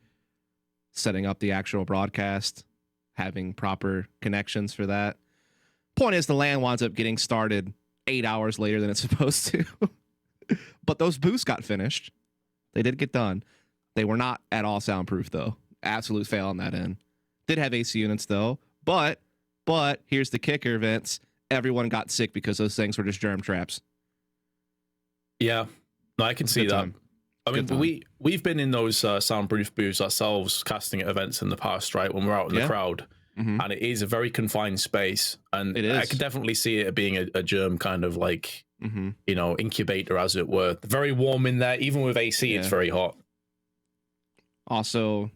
A: setting up the actual broadcast, having proper connections for that. Point is, the LAN winds up getting started 8 hours later than it's supposed to. But those booths got finished. They did get done. They were not at all soundproof, though. Absolute fail on that end. Did have AC units, though. But here's the kicker, Vince. Everyone got sick because those things were just germ traps.
B: Yeah. No, I can see that.
A: Time.
B: I mean, we've been in those soundproof booths ourselves, casting at events in the past, right? When we're out in the crowd. Mm-hmm. And it is a very confined space. And I could definitely see it being a germ kind of like, you know, incubator, as it were. Very warm in there. Even with AC, it's very hot.
A: Also,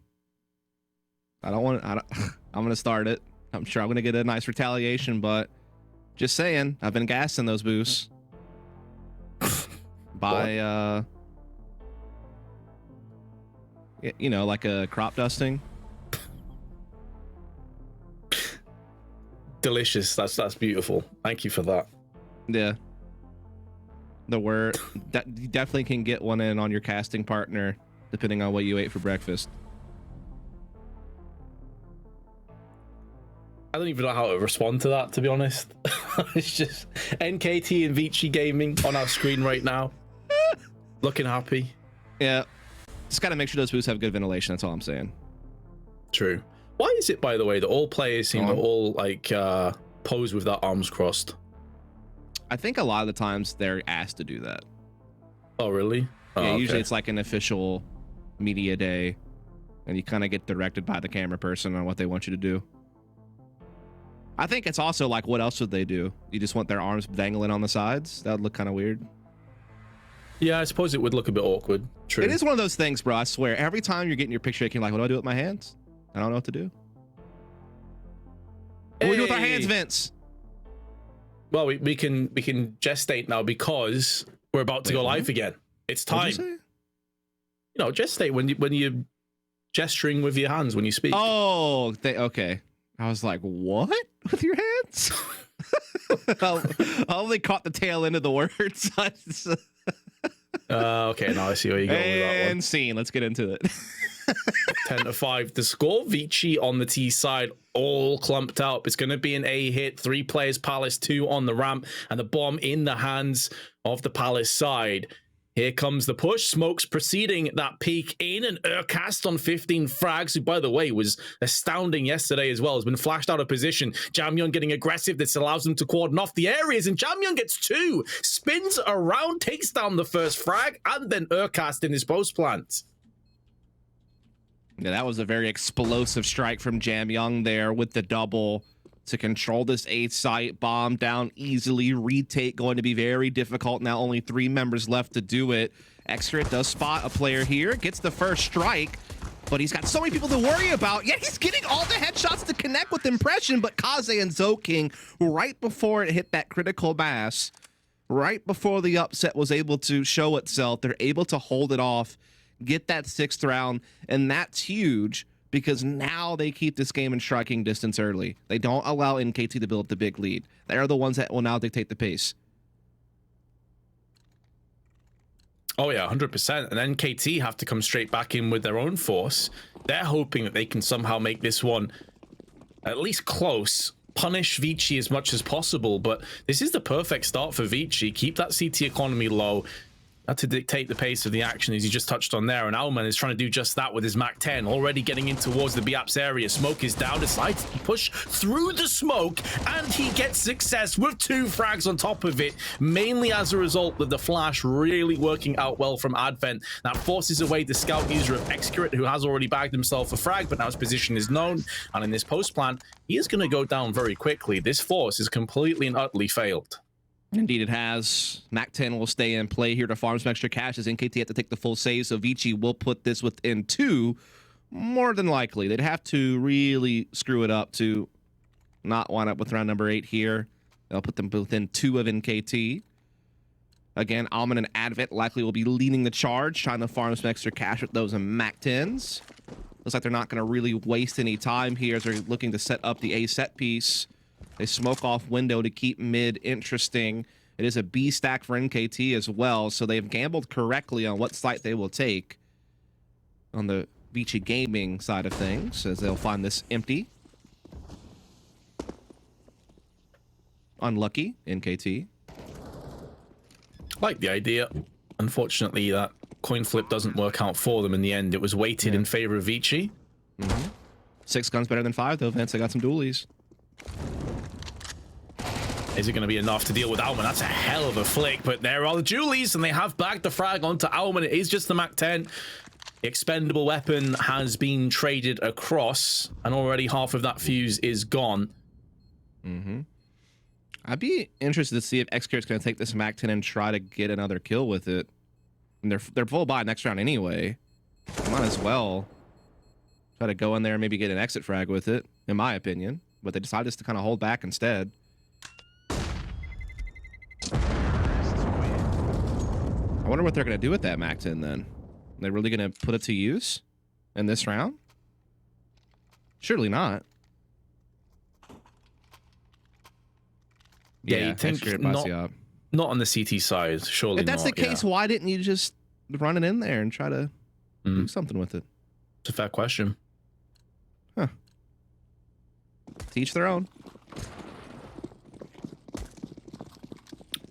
A: I'm going to start it. I'm sure I'm going to get a nice retaliation, but just saying, I've been gassing those booths by, you know, like a crop dusting.
B: Delicious. That's beautiful. Thank you for that.
A: Yeah. You definitely can get one in on your casting partner, depending on what you ate for breakfast.
B: I don't even know how to respond to that, to be honest. It's just NKT and ViCi Gaming on our screen right now. Looking happy.
A: Yeah. Just got to make sure those booths have good ventilation. That's all I'm saying.
B: True. Why is it, by the way, that all players seem to all like pose with their arms crossed?
A: I think a lot of the times they're asked to do that.
B: Oh, really? Oh,
A: yeah, usually it's like an official media day, and you kind of get directed by the camera person on what they want you to do. I think it's also like, what else would they do? You just want their arms dangling on the sides? That would look kind of weird.
B: Yeah, I suppose it would look a bit awkward. True.
A: It is one of those things, bro. I swear. Every time you're getting your picture taken, like, what do I do with my hands? I don't know what to do. What do we do with our hands, Vince?
B: Well, we can gestate now because we're about to go live again. It's time. You know, gestate when you're gesturing with your hands when you speak.
A: Oh, okay. I was like, what? With your hands? I only caught the tail end of the words.
B: Okay, now I see where you're going with that one.
A: And scene. Let's get into it.
B: 10-5 the score. ViCi on the T side, all clumped up. It's going to be an A hit. 3 players, Palace, 2 on the ramp, and the bomb in the hands of the Palace side. Here comes the push. Smokes preceding that peek in, and Urcast on 15 frags, who, by the way, was astounding yesterday as well, has been flashed out of position. Jamyeon getting aggressive. This allows them to cordon off the areas, and Jamyeon gets 2. Spins around, takes down the first frag, and then Urcast in his post plant.
A: Yeah, that was a very explosive strike from Jamyeon there with the double. to control this A site, bomb down easily, retake going to be very difficult. Now only 3 members left to do it. Xcrit does spot a player here, gets the first strike, but he's got so many people to worry about, yet he's getting all the headshots to connect with Impression, but Kaze and Zoking, right before it hit that critical mass, right before the upset was able to show itself, they're able to hold it off, get that 6th round, and that's huge because now they keep this game in striking distance early. They don't allow NKT to build up the big lead. They are the ones that will now dictate the pace.
B: Oh yeah, 100%. And NKT have to come straight back in with their own force. They're hoping that they can somehow make this one at least close, punish ViCi as much as possible, but this is the perfect start for ViCi. Keep that CT economy low. To dictate the pace of the action, as you just touched on there, and Alman is trying to do just that with his Mac 10, already getting in towards the BAPS area. Smoke is down, decides to push through the smoke, and he gets success with 2 frags on top of it, mainly as a result of the flash really working out well from Advent. That forces away the scout user of Xcrit, who has already bagged himself a frag, but now his position is known, and in this post plant, he is going to go down very quickly. This force is completely and utterly failed.
A: Indeed it has. Mac 10 will stay in play here to farm some extra cash as NKT have to take the full save, so ViCi will put this within 2, more than likely. They'd have to really screw it up to not wind up with round number 8 here. They'll put them within 2 of NKT. Again, Alman and Advent likely will be leading the charge, trying to farm some extra cash with those Mac 10s. Looks like they're not going to really waste any time here as they're looking to set up the A set piece. They smoke off window to keep mid interesting. It is a B stack for NKT as well, so they've gambled correctly on what site they will take on the ViCi Gaming side of things, as they'll find this empty. Unlucky, NKT.
B: Like the idea. Unfortunately, that coin flip doesn't work out for them in the end. It was weighted in favor of ViCi.
A: 6 guns better than 5, though, Vince. I got some dualies.
B: Is it going to be enough to deal with Alman? That's a hell of a flick, but there are the Julies, and they have bagged the frag onto Alman. It is just the Mac 10. The expendable weapon has been traded across, and already half of that fuse is gone.
A: I'd be interested to see if Xcrit's going to take this Mac 10 and try to get another kill with it. And they're full buy next round anyway. Might as well try to go in there and maybe get an exit frag with it, in my opinion. But they decided just to kind of hold back instead. I wonder what they're going to do with that Mac 10 then. Are they really going to put it to use in this round? Surely not.
B: Yeah, you think not on the CT side, surely.
A: If that's the case, why didn't you just run it in there and try to do something with it?
B: It's a fair question.
A: Huh. To each their own.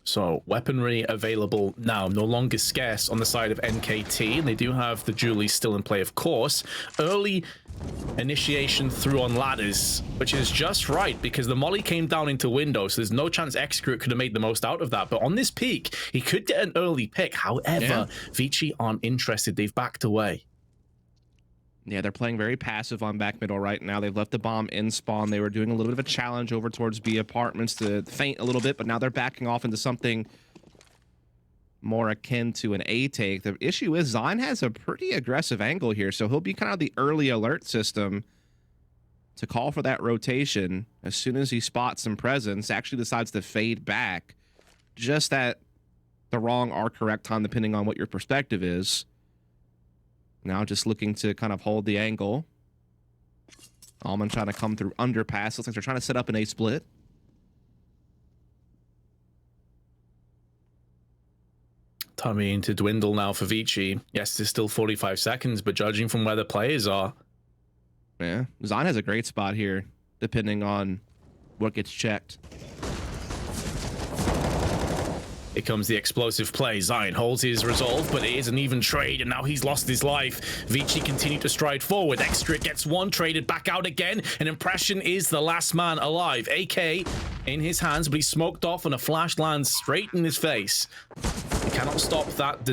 B: So, weaponry available now, no longer scarce on the side of NKT, and they do have the Julie still in play, of course. Early initiation through on ladders, which is just right, because the molly came down into window, so there's no chance Xcrit could have made the most out of that. But on this peak, he could get an early pick. However, ViCi aren't interested. They've backed away.
A: Yeah, they're playing very passive on back middle right now. They've left the bomb in spawn. They were doing a little bit of a challenge over towards B apartments to feint a little bit, but now they're backing off into something more akin to an A take. The issue is Zion has a pretty aggressive angle here, so he'll be kind of the early alert system to call for that rotation. As soon as he spots some presence, actually decides to fade back just at the wrong or correct time, depending on what your perspective is. Now just looking to kind of hold the angle. Alman trying to come through underpass. Looks like they're trying to set up an A split.
B: Time beginning to dwindle now for ViCi. Yes, there's still 45 seconds, but judging from where the players are.
A: Yeah, Zion has a great spot here, depending on what gets checked.
B: Here comes the explosive play. Zion holds his resolve, but it is an even trade, and now he's lost his life. ViCi continue to stride forward. Xcrit gets one, traded back out again, and Impression is the last man alive. AK in his hands, but he's smoked off, and a flash lands straight in his face. The Cannot stop that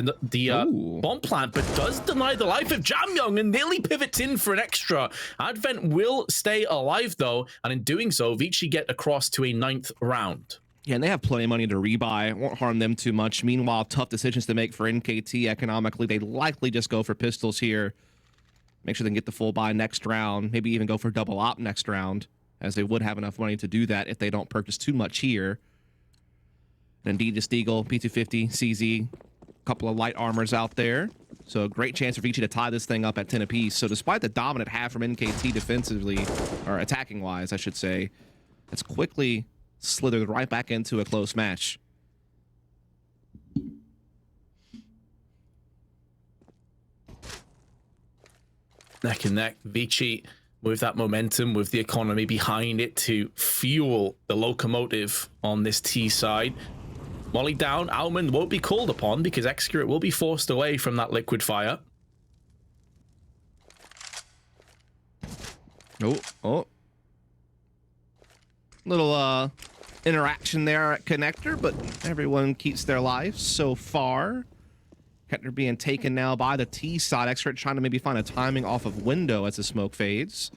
B: bomb plant, but does deny the life of Jamyoung and nearly pivots in for an extra. Advent will stay alive, though, and in doing so, ViCi get across to a 9th round.
A: Yeah, and they have plenty of money to rebuy. It won't harm them too much. Meanwhile, tough decisions to make for NKT economically. They likely just go for pistols here. Make sure they can get the full buy next round. Maybe even go for double op next round, as they would have enough money to do that if they don't purchase too much here. And indeed, just Eagle, P250, CZ, a couple of light armors out there. So a great chance for ViCi to tie this thing up at 10 apiece. So despite the dominant half from NKT defensively, or attacking-wise, I should say, it's quickly slithered right back into a close match.
B: Neck and neck, ViCi with that momentum, with the economy behind it to fuel the locomotive on this T side. Molly down, Almond won't be called upon because Excurate will be forced away from that liquid fire.
A: Oh. Little interaction there at Connector, but everyone keeps their lives so far. Connector being taken now by the T side. Excurate trying to maybe find a timing off of window as the smoke fades.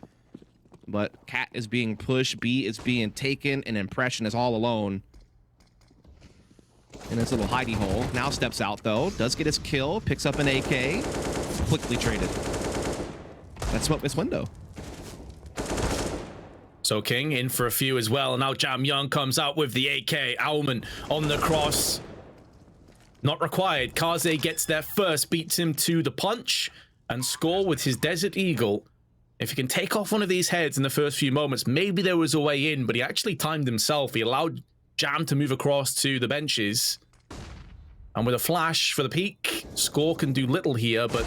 A: But Cat is being pushed, B is being taken, and Impression is all alone in this little hidey hole. Now steps out though, does get his kill, picks up an AK, quickly traded. Let's smoke this window.
B: So King in for a few as well. Now Jamyoung comes out with the AK. Alman on the cross. Not required. Kaze gets there first, beats him to the punch, and Score with his Desert Eagle. If he can take off one of these heads in the first few moments, maybe there was a way in, but he actually timed himself. He allowed Jam to move across to the benches. And with a flash for the peak, Score can do little here, but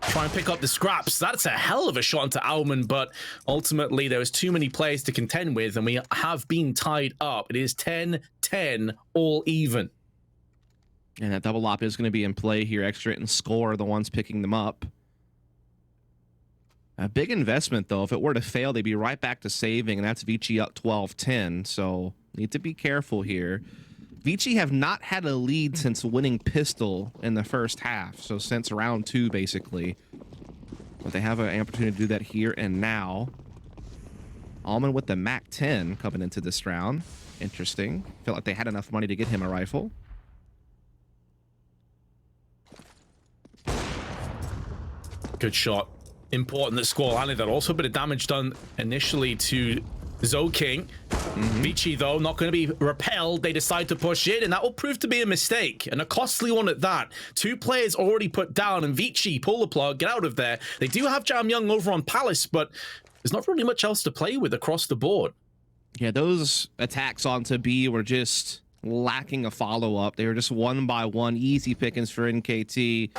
B: try and pick up the scraps. That's a hell of a shot into Alman, but ultimately there was too many players to contend with, and we have been tied up. It is 10-10, all even.
A: And that double op is going to be in play here. Extra and Score are the ones picking them up. A big investment, though. If it were to fail, they'd be right back to saving, and that's ViCi up 12-10, so need to be careful here. ViCi have not had a lead since winning pistol in the first half, so since round 2, basically. But they have an opportunity to do that here and now. Alman with the MAC-10 coming into this round. Interesting. Felt like they had enough money to get him a rifle.
B: Good shot. Important that Score landed that. Also a bit of damage done initially to Zoking. ViCi, though, not going to be repelled. They decide to push in, and that will prove to be a mistake, and a costly one at that. 2 players already put down, and ViCi pull the plug, get out of there. They do have Jamyoung over on Palace, but there's not really much else to play with across the board.
A: Yeah, those attacks onto B were just lacking a follow-up. They were just one by one, easy pickings for NKT.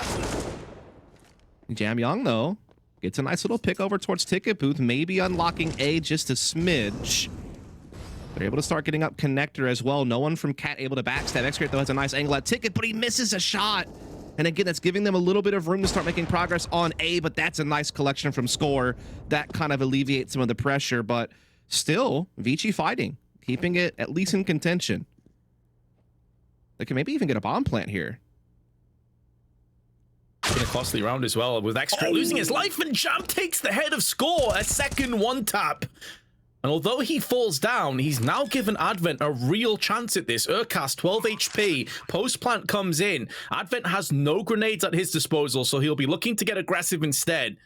A: Jamyoung, though, gets a nice little pick over towards Ticket Booth, maybe unlocking A just a smidge. They're able to start getting up Connector as well. No one from Cat able to backstab. Excurate, though, has a nice angle at Ticket, but he misses a shot. And again, that's giving them a little bit of room to start making progress on A, but that's a nice collection from Score. That kind of alleviates some of the pressure, but still, ViCi fighting, keeping it at least in contention. They can maybe even get a bomb plant here.
B: It's been a costly round as well, with Extra losing his life, and Jam takes the head of Score. A second one-tap. And although he falls down, he's now given Advent a real chance at this. Urcast, 12 HP. Post-plant comes in. Advent has no grenades at his disposal, so he'll be looking to get aggressive instead.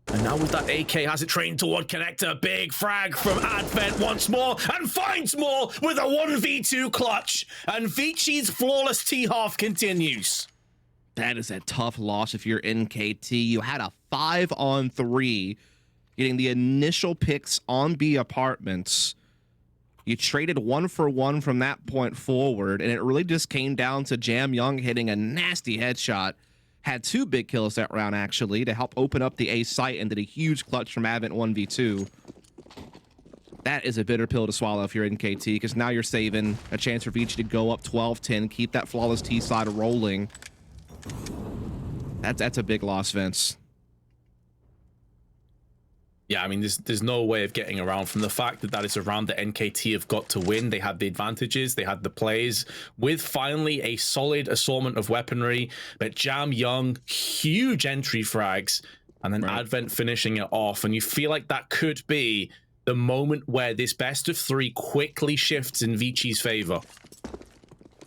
B: And now with that AK, has it trained toward Connector. Big frag from Advent once more, and finds more with a 1v2 clutch. And ViCi's flawless T-half continues.
A: That is a tough loss if you're NKT. You had a 5-on-3, getting the initial picks on B apartments. You traded 1-for-1 from that point forward, and it really just came down to Jamyoung hitting a nasty headshot. Had 2 big kills that round, actually, to help open up the A site, and did a huge clutch from Advent 1v2. That is a bitter pill to swallow if you're NKT, because now you're saving a chance for ViCi to go up 12-10, keep that flawless T side rolling. That's a big loss, Vince.
B: Yeah, I mean, there's no way of getting around from the fact that that is a round that NKT have got to win. They had the advantages, they had the plays, with finally a solid assortment of weaponry. But Jam Young, huge entry frags, and then Advent finishing it off. And you feel like that could be the moment where this best of three quickly shifts in ViCi's favor.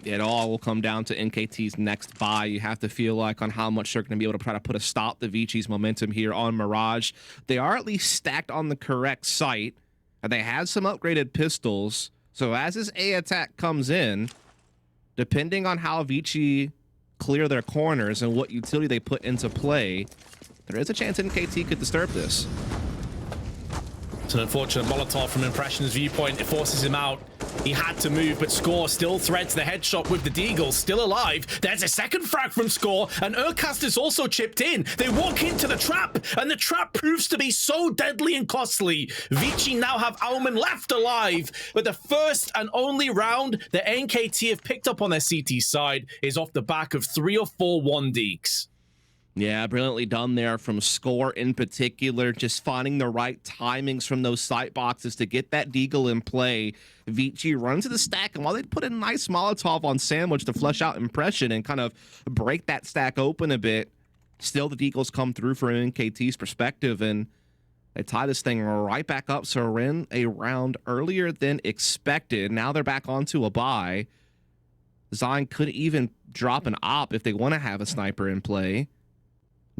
A: It all will come down to NKT's next buy. You have to feel like on how much they're going to be able to try to put a stop to ViCi's momentum here on Mirage. They are at least stacked on the correct site, and they have some upgraded pistols. So as this A attack comes in, depending on how ViCi clear their corners and what utility they put into play, there is a chance NKT could disturb this.
B: It's an unfortunate Molotov from Impression's viewpoint. It forces him out. He had to move, but Score still threads the headshot with the Deagle, still alive. There's a second frag from Score, and Urcaster's also chipped in. They walk into the trap, and the trap proves to be so deadly and costly. ViCi now have Aumann left alive, but the first and only round that NKT have picked up on their CT side is off the back of 3 or 4 1-deeks.
A: Yeah, brilliantly done there from Score in particular, just finding the right timings from those sight boxes to get that Deagle in play. ViCi runs to the stack, and while they put a nice Molotov on Sandwich to flush out Impression and kind of break that stack open a bit, still the Deagles come through from NKT's perspective, and they tie this thing right back up. So we're in a round earlier than expected. Now they're back onto a bye. Zion could even drop an op if they want to have a sniper in play.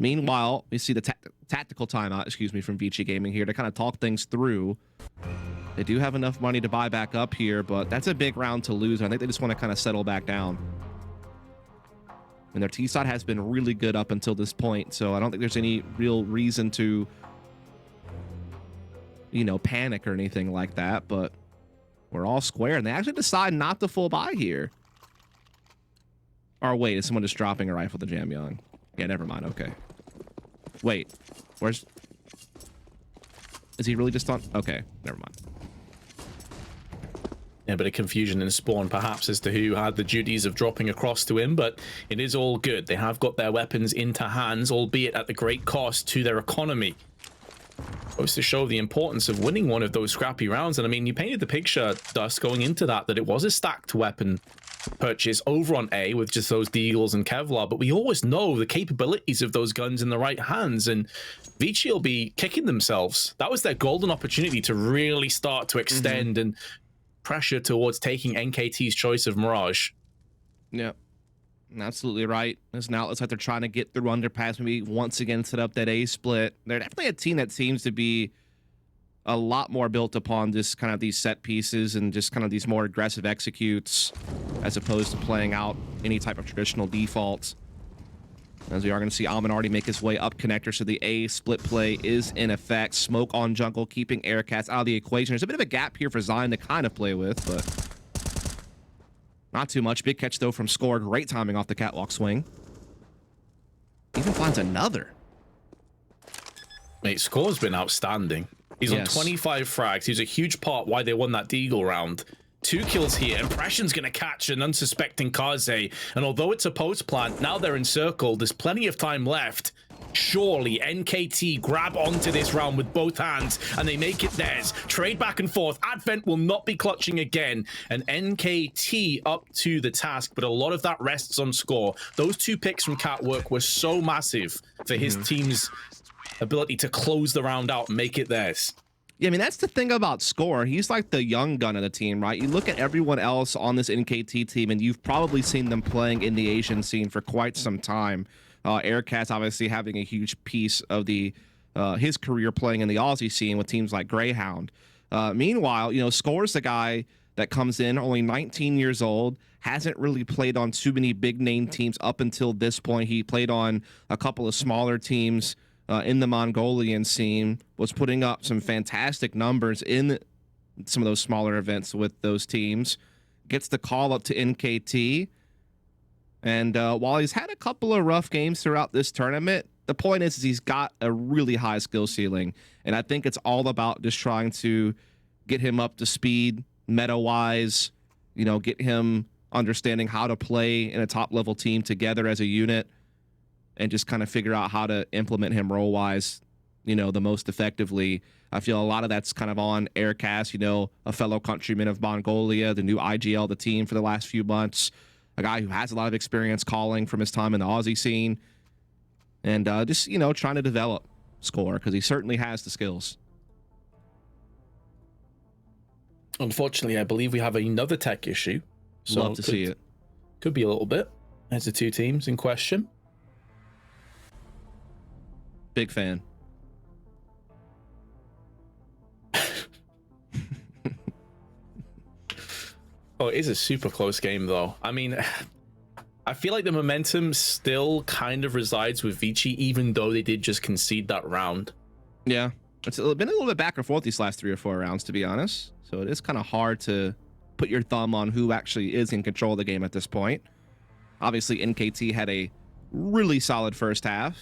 A: Meanwhile, we see the tactical timeout, from ViCi Gaming here to kind of talk things through. They do have enough money to buy back up here, but that's a big round to lose. I think they just want to kind of settle back down. And their T side has been really good up until this point, so I don't think there's any real reason to, panic or anything like that, but we're all square, and they actually decide not to full buy here. Or wait, is someone just dropping a rifle to Jam Young? Yeah, never mind, okay. Wait, is he really just on? Okay, never mind.
B: Yeah, a bit of confusion in Spawn, perhaps, as to who had the duties of dropping across to him, but it is all good. They have got their weapons into hands, albeit at the great cost to their economy. Goes to show the importance of winning one of those scrappy rounds. And I mean, you painted the picture, Dust, going into that it was a stacked weapon purchase over on A with just those Deagles and Kevlar, but we always know the capabilities of those guns in the right hands, and ViCi will be kicking themselves. That was their golden opportunity to really start to extend and pressure towards taking NKT's choice of Mirage.
A: Yeah, absolutely right. As now it looks like they're trying to get through underpass, maybe once again set up that A split. They're definitely a team that seems to be a lot more built upon just kind of these set pieces and just kind of these more aggressive executes as opposed to playing out any type of traditional defaults. As we are going to see Aumann already make his way up connector, so the A split play is in effect. Smoke on jungle, keeping Aircats out of the equation. There's a bit of a gap here for Zion to kind of play with, but not too much. Big catch, though, from Score. Great timing off the catwalk swing. Even finds another.
B: Mate, Score's been outstanding. He's on 25 frags. He's a huge part why they won that Deagle round. 2 kills here. Impression's going to catch an unsuspecting Kaze. And although it's a post plant, now they're encircled. There's plenty of time left. Surely NKT grab onto this round with both hands and they make it theirs. Trade back and forth. Advent will not be clutching again. And NKT up to the task, but a lot of that rests on Score. Those 2 picks from Catwork were so massive for his team's ability to close the round out and make it theirs.
A: Yeah, I mean, that's the thing about Score. He's like the young gun of the team, right? You look at everyone else on this NKT team, and you've probably seen them playing in the Asian scene for quite some time. Aircats obviously having a huge piece of the his career playing in the Aussie scene with teams like Greyhound. Meanwhile, Score's the guy that comes in, only 19 years old, hasn't really played on too many big-name teams up until this point. He played on a couple of smaller teams in the Mongolian scene, was putting up some fantastic numbers in some of those smaller events with those teams, gets the call up to NKT. And while he's had a couple of rough games throughout this tournament, the point is he's got a really high skill ceiling. And I think it's all about just trying to get him up to speed meta-wise, get him understanding how to play in a top-level team together as a unit, and just kind of figure out how to implement him role-wise the most effectively. I feel a lot of that's kind of on Aircast, a fellow countryman of Mongolia, the new IGL, the team for the last few months, a guy who has a lot of experience calling from his time in the Aussie scene, and just, trying to develop Score because he certainly has the skills.
B: Unfortunately, I believe we have another tech issue. So
A: Love to see it.
B: Could be a little bit. There's the two teams in question.
A: Big fan.
B: Oh, it is a super close game, though. I mean, I feel like the momentum still kind of resides with ViCi, even though they did just concede that round.
A: Yeah, it's been a little bit back and forth these last 3 or 4 rounds, to be honest. So it is kind of hard to put your thumb on who actually is in control of the game at this point. Obviously, NKT had a really solid first half.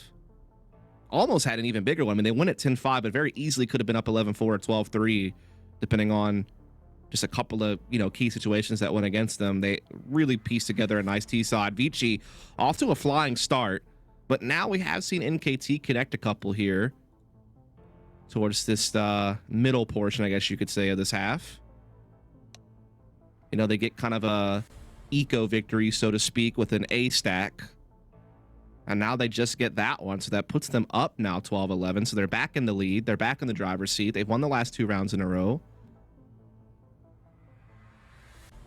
A: Almost had an even bigger one. I mean, they won at 10-5, but very easily could have been up 11-4 or 12-3, depending on just a couple of, key situations that went against them. They really pieced together a nice T-side. ViCi off to a flying start, but now we have seen NKT connect a couple here towards this middle portion, I guess you could say, of this half. They get kind of a eco victory, so to speak, with an A stack. And now they just get that one, so that puts them up now 12-11. So they're back in the lead. They're back in the driver's seat. They've won the last 2 rounds in a row.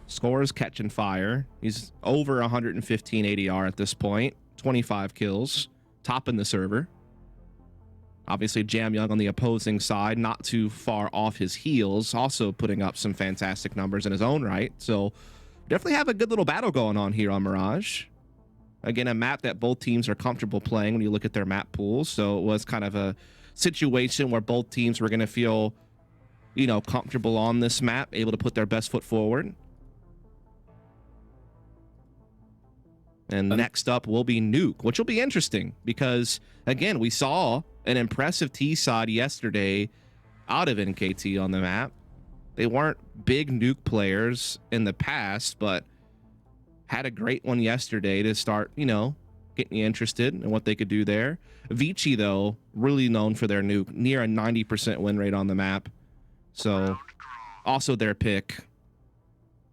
A: Score's catching fire. He's over 115 ADR at this point. 25 kills. Topping the server. Obviously, Jam Young on the opposing side, not too far off his heels, also putting up some fantastic numbers in his own right. So definitely have a good little battle going on here on Mirage. Again, a map that both teams are comfortable playing when you look at their map pools. So it was kind of a situation where both teams were going to feel, comfortable on this map, able to put their best foot forward. And next up will be Nuke, which will be interesting because, again, we saw an impressive T-side yesterday out of NKT on the map. They weren't big Nuke players in the past, but had a great one yesterday to start, getting you interested in what they could do there. ViCi, though, really known for their Nuke, near a 90% win rate on the map. So also their pick.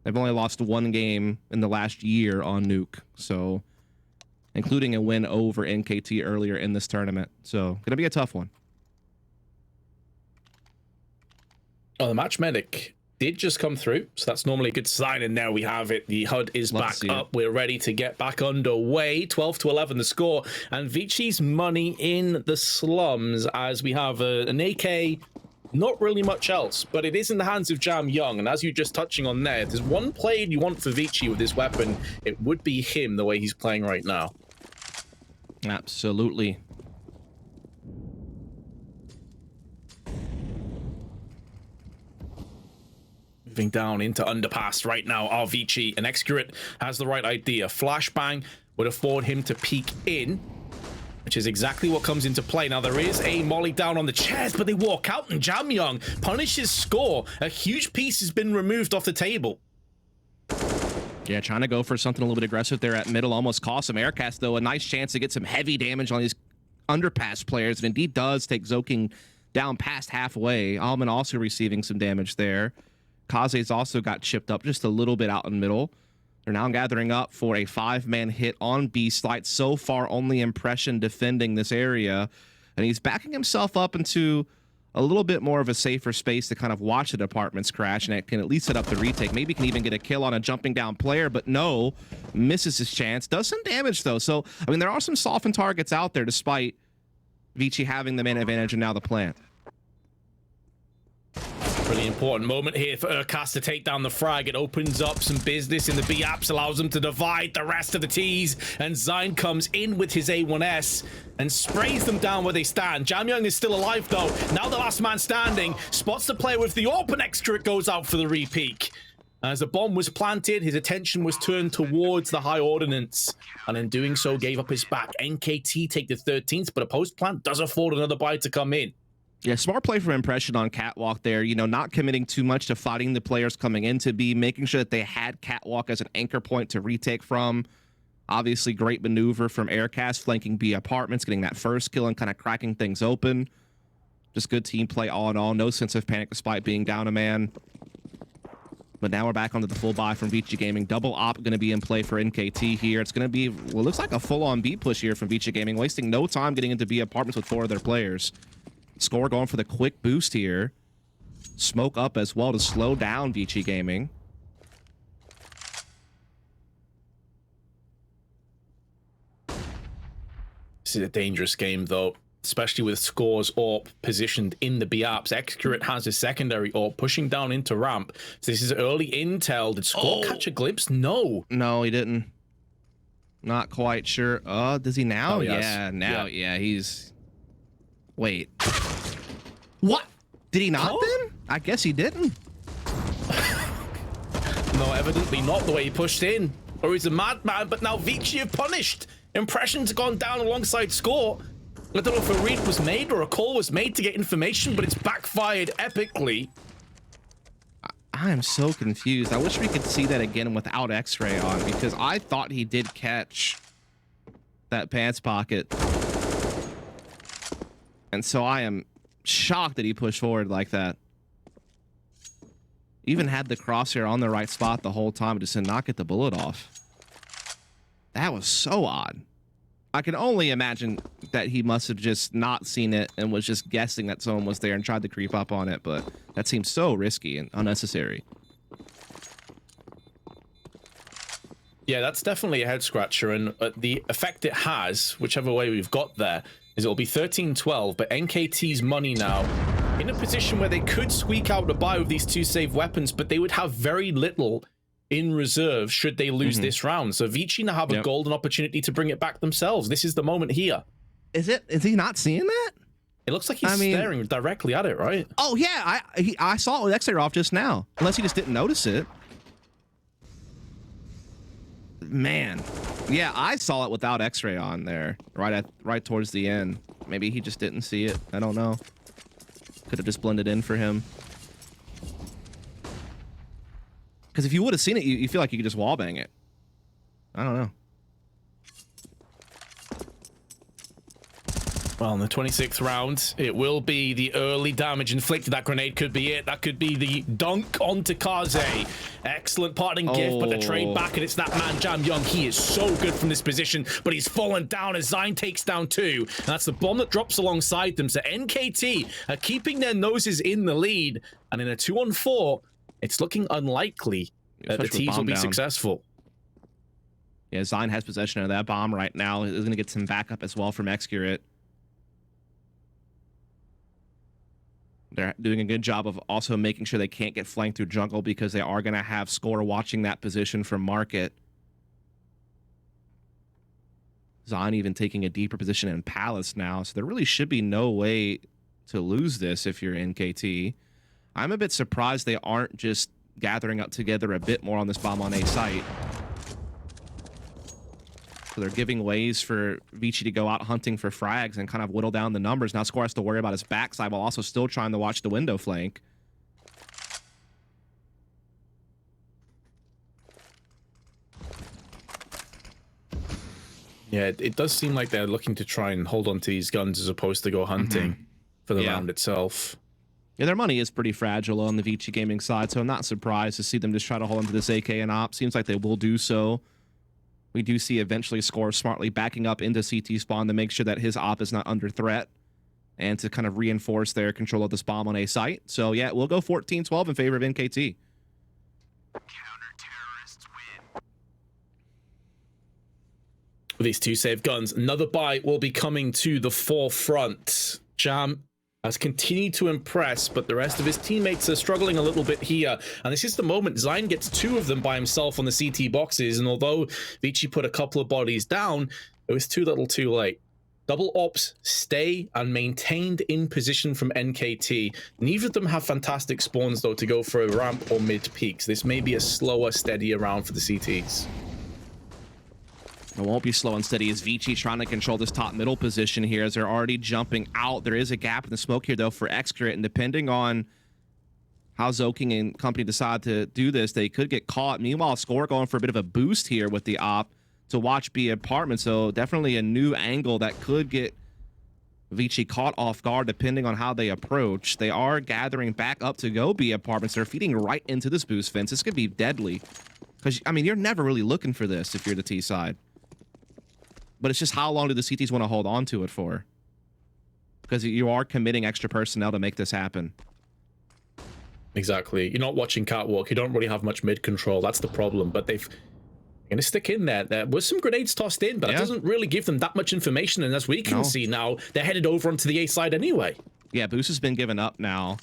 A: They've only lost 1 game in the last year on Nuke, so including a win over NKT earlier in this tournament. So gonna be a tough one.
B: Oh, the match medic did just come through, so that's normally a good sign. And there we have it. The HUD is back up. We're ready to get back underway. 12-11 the score, and ViCi's money in the slums as we have an AK. Not really much else, but it is in the hands of Jam Young, and as you're just touching on there, if there's one play you want for ViCi with this weapon, it would be him, the way he's playing right now.
A: Absolutely.
B: Moving down into underpass right now are ViCi, and Excurate has the right idea. Flashbang would afford him to peek in, which is exactly what comes into play. Now, there is a molly down on the chairs, but they walk out, and Jam Young punishes Score. A huge piece has been removed off the table.
A: Yeah, trying to go for something a little bit aggressive there at middle. Almost cost some Aircast, though. A nice chance to get some heavy damage on these underpass players. And indeed does take Zoking down past halfway. Alman also receiving some damage there. Kaze's also got chipped up just a little bit out in the middle. They're now gathering up for a 5-man hit on B-Slight. So far, only Impression defending this area. And he's backing himself up into a little bit more of a safer space to kind of watch the apartments crash, and it can at least set up the retake. Maybe can even get a kill on a jumping down player, but no, misses his chance. Does some damage, though. So, I mean, there are some softened targets out there despite ViCi having the man advantage and now the plant.
B: Really important moment here for Urcast to take down the frag. It opens up some business in the B apps, allows them to divide the rest of the T's, and Zine comes in with his A1S and sprays them down where they stand. Jam Young is still alive, though. Now the last man standing spots the player with the AWP, and Excurate goes out for the repeak. As the bomb was planted, his attention was turned towards the high ordnance, and in doing so gave up his back. NKT take the 13th, but a post plant does afford another buy to come in.
A: Yeah, smart play from Impression on Catwalk there, not committing too much to fighting the players coming into B, making sure that they had Catwalk as an anchor point to retake from. Obviously, great maneuver from Aircast, flanking B apartments, getting that first kill and kind of cracking things open. Just good team play all in all. No sense of panic despite being down a man. But now we're back onto the full buy from ViCi Gaming. Double op going to be in play for NKT here. It's going to be, well, looks like a full-on B push here from ViCi Gaming, wasting no time getting into B apartments with 4 of their players. Score going for the quick boost here. Smoke up as well to slow down ViCi Gaming.
B: This is a dangerous game, though, especially with Score's AWP positioned in the B apps. Xcurate has a secondary AWP pushing down into ramp. So this is early intel. Did Score catch a glimpse? No.
A: No, he didn't. Not quite sure. Does he now?
B: Oh, yes.
A: Yeah, now. Yeah, he's... Wait. What? Did he not then? I guess he didn't.
B: No, evidently not the way he pushed in. Or he's a madman, but now ViCi have punished. Impressions have gone down alongside Score. I don't know if a read was made or a call was made to get information, but it's backfired epically.
A: I am so confused. I wish we could see that again without X-ray on, because I thought he did catch that pants pocket. And so I am shocked that he pushed forward like that. Even had the crosshair on the right spot the whole time, just did not get the bullet off. That was so odd. I can only imagine that he must have just not seen it and was just guessing that someone was there and tried to creep up on it, but that seems so risky and unnecessary.
B: Yeah, that's definitely a head scratcher, and the effect it has, whichever way we've got there, is it'll be 13-12, but NKT's money now in a position where they could squeak out a buy with these 2 save weapons, but they would have very little in reserve should they lose this round. So ViCi now have a golden opportunity to bring it back themselves. This is the moment here.
A: Is he not seeing that?
B: It looks like he's staring directly at it, right?
A: Oh yeah, I saw it with X-ray off just now. Unless he just didn't notice it. Man, yeah, I saw it without X-ray on there, right towards the end. Maybe he just didn't see it. I don't know. Could have just blended in for him. Because if you would have seen it, you feel like you could just wallbang it. I don't know.
B: Well, in the 26th round, it will be the early damage inflicted. That grenade could be it. That could be the dunk onto Kaze. Excellent parting gift, but the trade back, and it's that man, Jam Young. He is so good from this position, but he's fallen down as Zine takes down 2. And that's the bomb that drops alongside them. So NKT are keeping their noses in the lead. And in a 2-on-4, it's looking unlikely that the T's will be successful.
A: Yeah, Zine has possession of that bomb right now. He's going to get some backup as well from Xcurate. They're doing a good job of also making sure they can't get flanked through jungle, because they are going to have Score watching that position from Market. Zine even taking a deeper position in Palace now, so there really should be no way to lose this if you're NKT. I'm a bit surprised they aren't just gathering up together a bit more on this bomb on A site. So they're giving ways for ViCi to go out hunting for frags and kind of whittle down the numbers. Now Score has to worry about his backside while also still trying to watch the window flank.
B: Yeah, it does seem like they're looking to try and hold on to these guns as opposed to go hunting for the round itself.
A: Yeah, their money is pretty fragile on the ViCi Gaming side, so I'm not surprised to see them just try to hold onto this AK and op. Seems like they will do so. We do see eventually Score smartly backing up into CT spawn to make sure that his op is not under threat and to kind of reinforce their control of this bomb on A site. So yeah, we'll go 14-12 in favor of NKT.
B: Counter-terrorists win. With these 2 save guns, another buy will be coming to the forefront. Jam has continued to impress, but the rest of his teammates are struggling a little bit here. And this is the moment Zine gets 2 of them by himself on the CT boxes. And although ViCi put a couple of bodies down, it was too little too late. Double ops stay and maintained in position from NKT. Neither of them have fantastic spawns, though, to go for a ramp or mid peaks. This may be a slower, steadier round for the CTs.
A: It won't be slow and steady as ViCi trying to control this top middle position here as they're already jumping out. There is a gap in the smoke here, though, for Xcurate, and depending on how Zoking and company decide to do this, they could get caught. Meanwhile, Score going for a bit of a boost here with the op to watch B apartment, so definitely a new angle that could get ViCi caught off guard depending on how they approach. They are gathering back up to go B apartments. They're feeding right into this boost fence. This could be deadly. Because, I mean, you're never really looking for this if you're the T side. But it's just how long do the CTs want to hold on to it for? Because you are committing extra personnel to make this happen.
B: Exactly. You're not watching Catwalk. You don't really have much mid control. That's the problem. But they've going to stick in there. There was some grenades tossed in, but it doesn't really give them that much information. And as we can see now, they're headed over onto the A side anyway. Yeah,
A: boost has been given up now.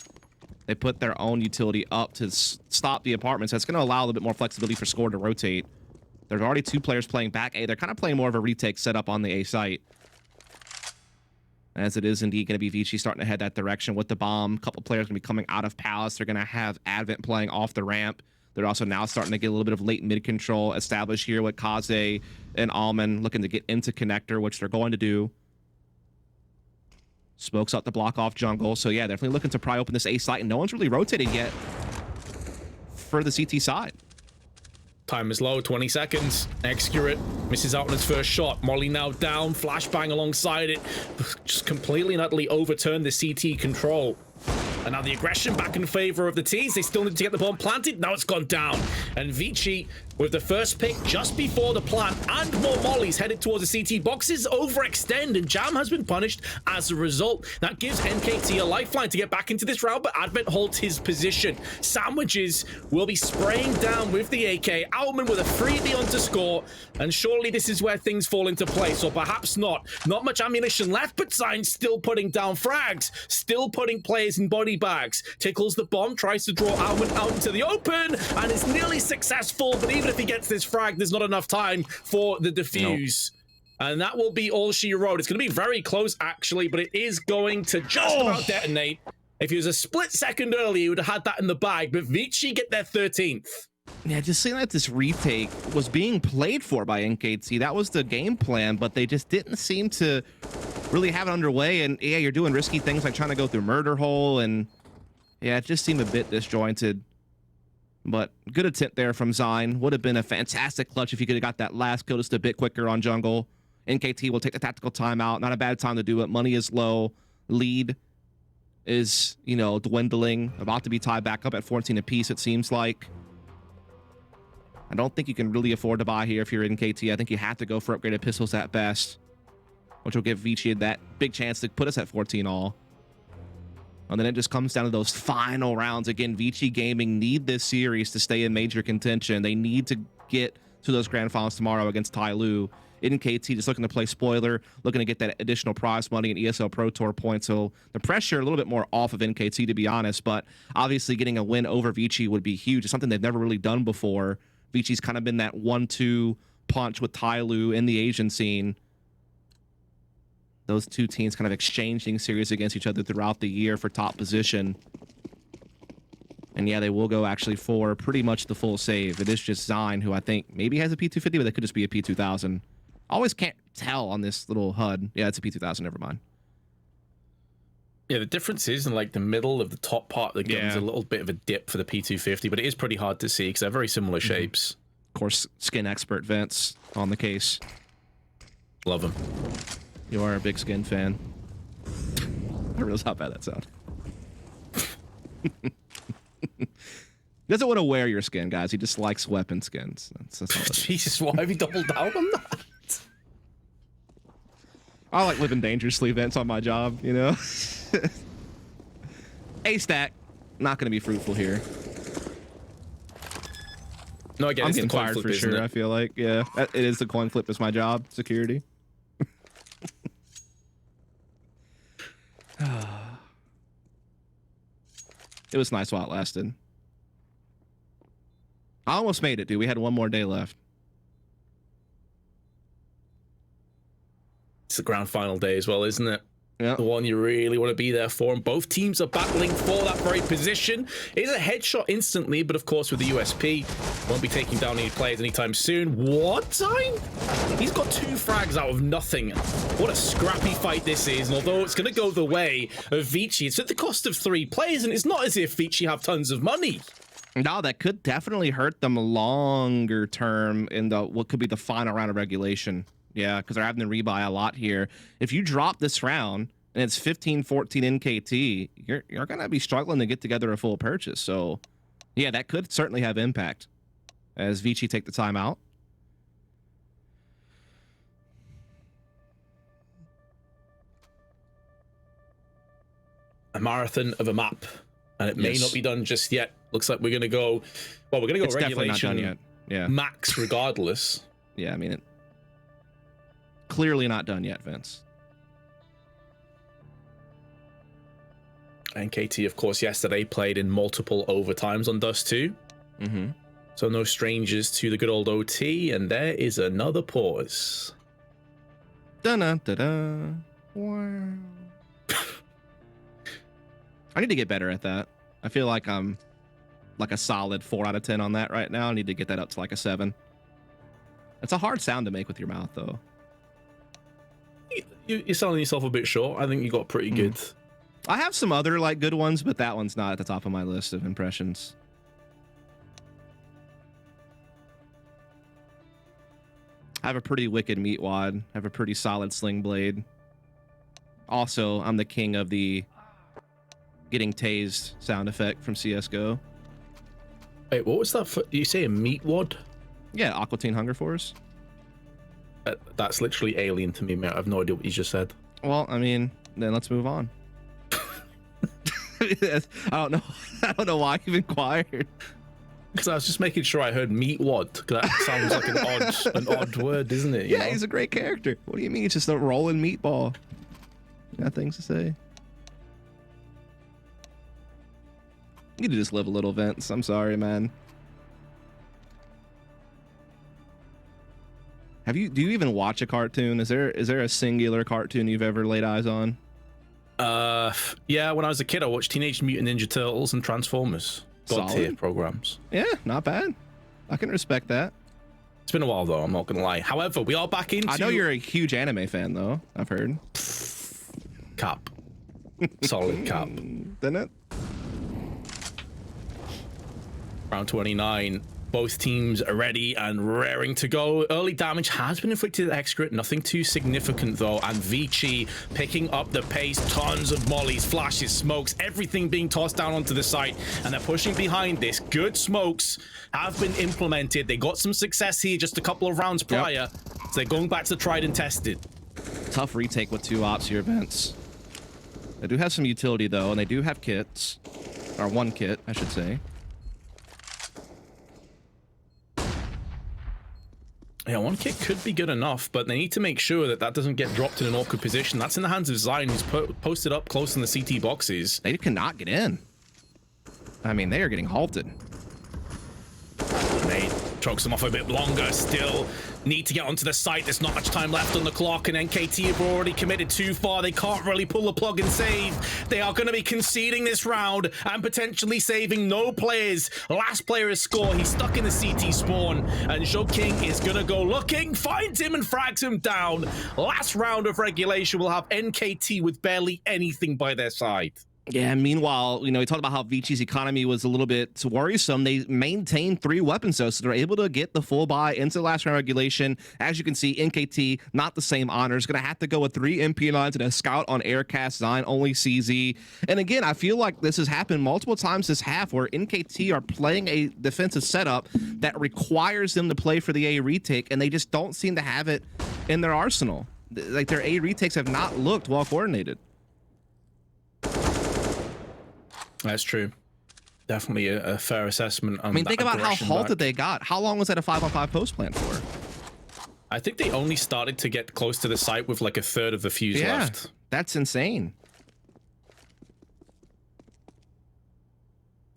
A: They put their own utility up to stop the apartments. That's going to allow a little bit more flexibility for Score to rotate. There's already 2 players playing back A. They're kind of playing more of a retake setup on the A site. As it is indeed going to be ViCi starting to head that direction with the bomb. A couple players going to be coming out of Palace. They're going to have Advent playing off the ramp. They're also now starting to get a little bit of late mid control established here with Kaze and Alman looking to get into connector, which they're going to do. Smokes up the block off jungle. So yeah, definitely looking to pry open this A site, and no one's really rotated yet for the CT side.
B: Time is low, 20 seconds. Execute misses out on his first shot. Molly now down, flashbang alongside it. Just completely and utterly overturned the CT control. And now the aggression back in favor of the T's. They still need to get the bomb planted. Now it's gone down. And ViCi with the first pick just before the plant and more mollies headed towards the CT boxes overextend, and Jam has been punished as a result. That gives NKT a lifeline to get back into this round, but Advent holds his position. Sandwiches will be spraying down with the AK. Alman with a freebie onto Score, and surely this is where things fall into place, or perhaps not. Not much ammunition left, but Sign still putting down frags, still putting players in body bags. Tickles the bomb, tries to draw Alman out into the open, and is nearly successful, but even if he gets this frag, there's not enough time for the defuse. Nope. And that will be all she wrote. It's going to be very close, actually, but it is going to just about detonate. If he was a split second earlier, he would have had that in the bag, but ViCi get their 13th.
A: Yeah, just seeing that this retake was being played for by NKT. That was the game plan, but they just didn't seem to really have it underway. And yeah, you're doing risky things like trying to go through Murder Hole, and yeah, it just seemed a bit disjointed. But good attempt there from Zine. Would have been a fantastic clutch if you could have got that last kill just a bit quicker on jungle. NKT will take the tactical timeout. Not a bad time to do it. Money is low. Lead is, you know, dwindling. About to be tied back up at 14 apiece, it seems like. I don't think you can really afford to buy here if you're NKT. I think you have to go for upgraded pistols at best, which will give ViCi that big chance to put us at 14 all. And then it just comes down to those final rounds. Again, ViCi Gaming need this series to stay in major contention. They need to get to those grand finals tomorrow against Tyloo. NKT just looking to play spoiler, looking to get that additional prize money and ESL Pro Tour points. So the pressure a little bit more off of NKT, to be honest. But obviously getting a win over ViCi would be huge. It's something they've never really done before. ViCi's kind of been that 1-2 punch with Tyloo in the Asian scene. Those two teams kind of exchanging series against each other throughout the year for top position. And yeah, they will go actually for pretty much the full save. It is just Zine, who I think maybe has a P250, but that could just be a P2000. Always can't tell on this little HUD. Yeah, it's a P2000, never mind.
B: Yeah, the difference is in like the middle of the top part of the gun is a little bit of a dip for the P250, but it is pretty hard to see because they're very similar shapes.
A: Of course, skin expert Vince on the case.
B: Love him.
A: You are a big skin fan. I realize how bad that sounds. He doesn't want to wear your skin, guys. He just likes weapon skins. That's
B: Jesus, why have you doubled down on that?
A: I like living dangerously, Vince, on my job, you know? A-stack, not going to be fruitful here.
B: No, again,
A: I'm
B: it's
A: getting
B: the coin
A: fired
B: flip,
A: for sure, I feel like. Yeah, it is the coin flip is my job, security. It was nice while it lasted. I almost made it, dude. We had one more day left.
B: It's the grand final day as well, isn't it?
A: Yeah.
B: The one you really want to be there for, and both teams are battling for that very position. It is a headshot instantly, but of course with the USP, won't be taking down any players anytime soon. What time? He's got 2 frags out of nothing. What a scrappy fight this is, and although it's going to go the way of ViCi, it's at the cost of 3 players, and it's not as if ViCi have tons of money.
A: No, that could definitely hurt them longer term in the what could be the final round of regulation. Yeah, because they're having to rebuy a lot here. If you drop this round, and it's 15-14 NKT, you're gonna be struggling to get together a full purchase. So, yeah, that could certainly have impact as ViCi take the time out.
B: A marathon of a map, and it may not be done just yet. Looks like we're gonna go. Well, we're gonna go
A: it's
B: regulation
A: definitely not done yet. Yeah,
B: max regardless.
A: Yeah, I mean, it clearly not done yet, Vince.
B: NKT, of course, yesterday played in multiple overtimes on Dust 2.
A: Mm-hmm.
B: So no strangers to the good old OT, and there is another pause.
A: Da-da-da-da. Wow. I need to get better at that. I feel like I'm like a solid 4 out of 10 on that right now. I need to get that up to like a 7. It's a hard sound to make with your mouth, though.
B: You're selling yourself a bit short. I think you got pretty good.
A: I have some other like good ones, but that one's not at the top of my list of impressions. I have a pretty wicked meat wad. I have a pretty solid sling blade. Also, I'm the king of the getting tased sound effect from CSGO.
B: Wait, what was that? You say a meat wad?
A: Yeah, Aqua Teen Hunger Force.
B: That's literally alien to me, mate. I have no idea what you just said.
A: Well, I mean, then let's move on. I don't know. I don't know why you inquired.
B: Because I was just making sure I heard meat wad. That sounds like an odd word, isn't it? You know?
A: He's a great character. What do you mean? It's just a rolling meatball. Got things to say. You need to just live a little, Vince. I'm sorry, man. Do you even watch a cartoon? Is there a singular cartoon you've ever laid eyes on?
B: Yeah, when I was a kid, I watched Teenage Mutant Ninja Turtles and Transformers. God tier programs.
A: Yeah, not bad. I can respect that.
B: It's been a while though, I'm not gonna lie. However, we are back into...
A: I know you're a huge anime fan though, I've heard.
B: Cap. Solid cap.
A: Didn't it?
B: Round 29. Both teams are ready and raring to go. Early damage has been inflicted at Excret. Nothing too significant, though. And ViCi picking up the pace. Tons of mollies, flashes, smokes, everything being tossed down onto the site. And they're pushing behind this. Good smokes have been implemented. They got some success here just a couple of rounds prior. So they're going back to tried and tested.
A: Tough retake with 2 ops here, Vince. They do have some utility, though, and they do have kits. Or 1 kit, I should say.
B: Yeah, 1 kit could be good enough, but they need to make sure that that doesn't get dropped in an awkward position. That's in the hands of Zion, who's posted up close in the CT boxes.
A: They cannot get in. I mean, they are getting halted.
B: They chokes them off a bit longer. Still need to get onto the site. There's not much time left on the clock, and NKT have already committed too far. They can't really pull the plug and save. They are going to be conceding this round and potentially saving no players. Last player is score. He's stuck in the CT spawn, and Zhou King is going to go looking, finds him, and frags him down. Last round of regulation will have NKT with barely anything by their side.
A: Yeah, meanwhile, you know, we talked about how ViCi's economy was a little bit worrisome. They maintained 3 weapons, though, so they're able to get the full buy into the last round regulation. As you can see, NKT, not the same honors. Going to have to go with 3 MP9s and a scout on Aircast, Zion, only CZ. And again, I feel like this has happened multiple times this half where NKT are playing a defensive setup that requires them to play for the A retake, and they just don't seem to have it in their arsenal. Like, their A retakes have not looked well coordinated.
B: That's true. Definitely a fair assessment.
A: I mean, think about how halted they got. How long was that a 5-on-5 post plan for?
B: I think they only started to get close to the site with like a third of the fuse left.
A: That's insane.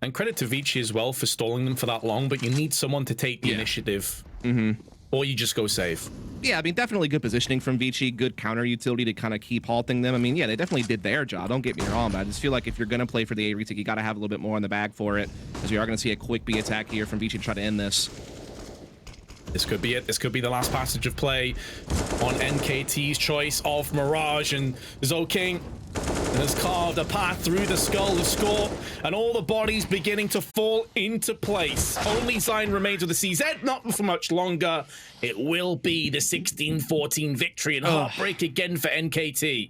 B: And credit to ViCi as well for stalling them for that long, but you need someone to take the initiative. Or you just go save.
A: Yeah, I mean, definitely good positioning from ViCi, good counter utility to kind of keep halting them. I mean, yeah, they definitely did their job. Don't get me wrong, but I just feel like if you're going to play for the A retake, you got to have a little bit more in the bag for it, because we are going to see a quick B attack here from ViCi to try to end this.
B: This could be it. This could be the last passage of play on NKT's choice of Mirage, and Zhou King has carved a path through the skull of Scorp, and all the bodies beginning to fall into place. Only Zion remains with the CZ, not for much longer. It will be the 16-14 victory and heartbreak again for NKT.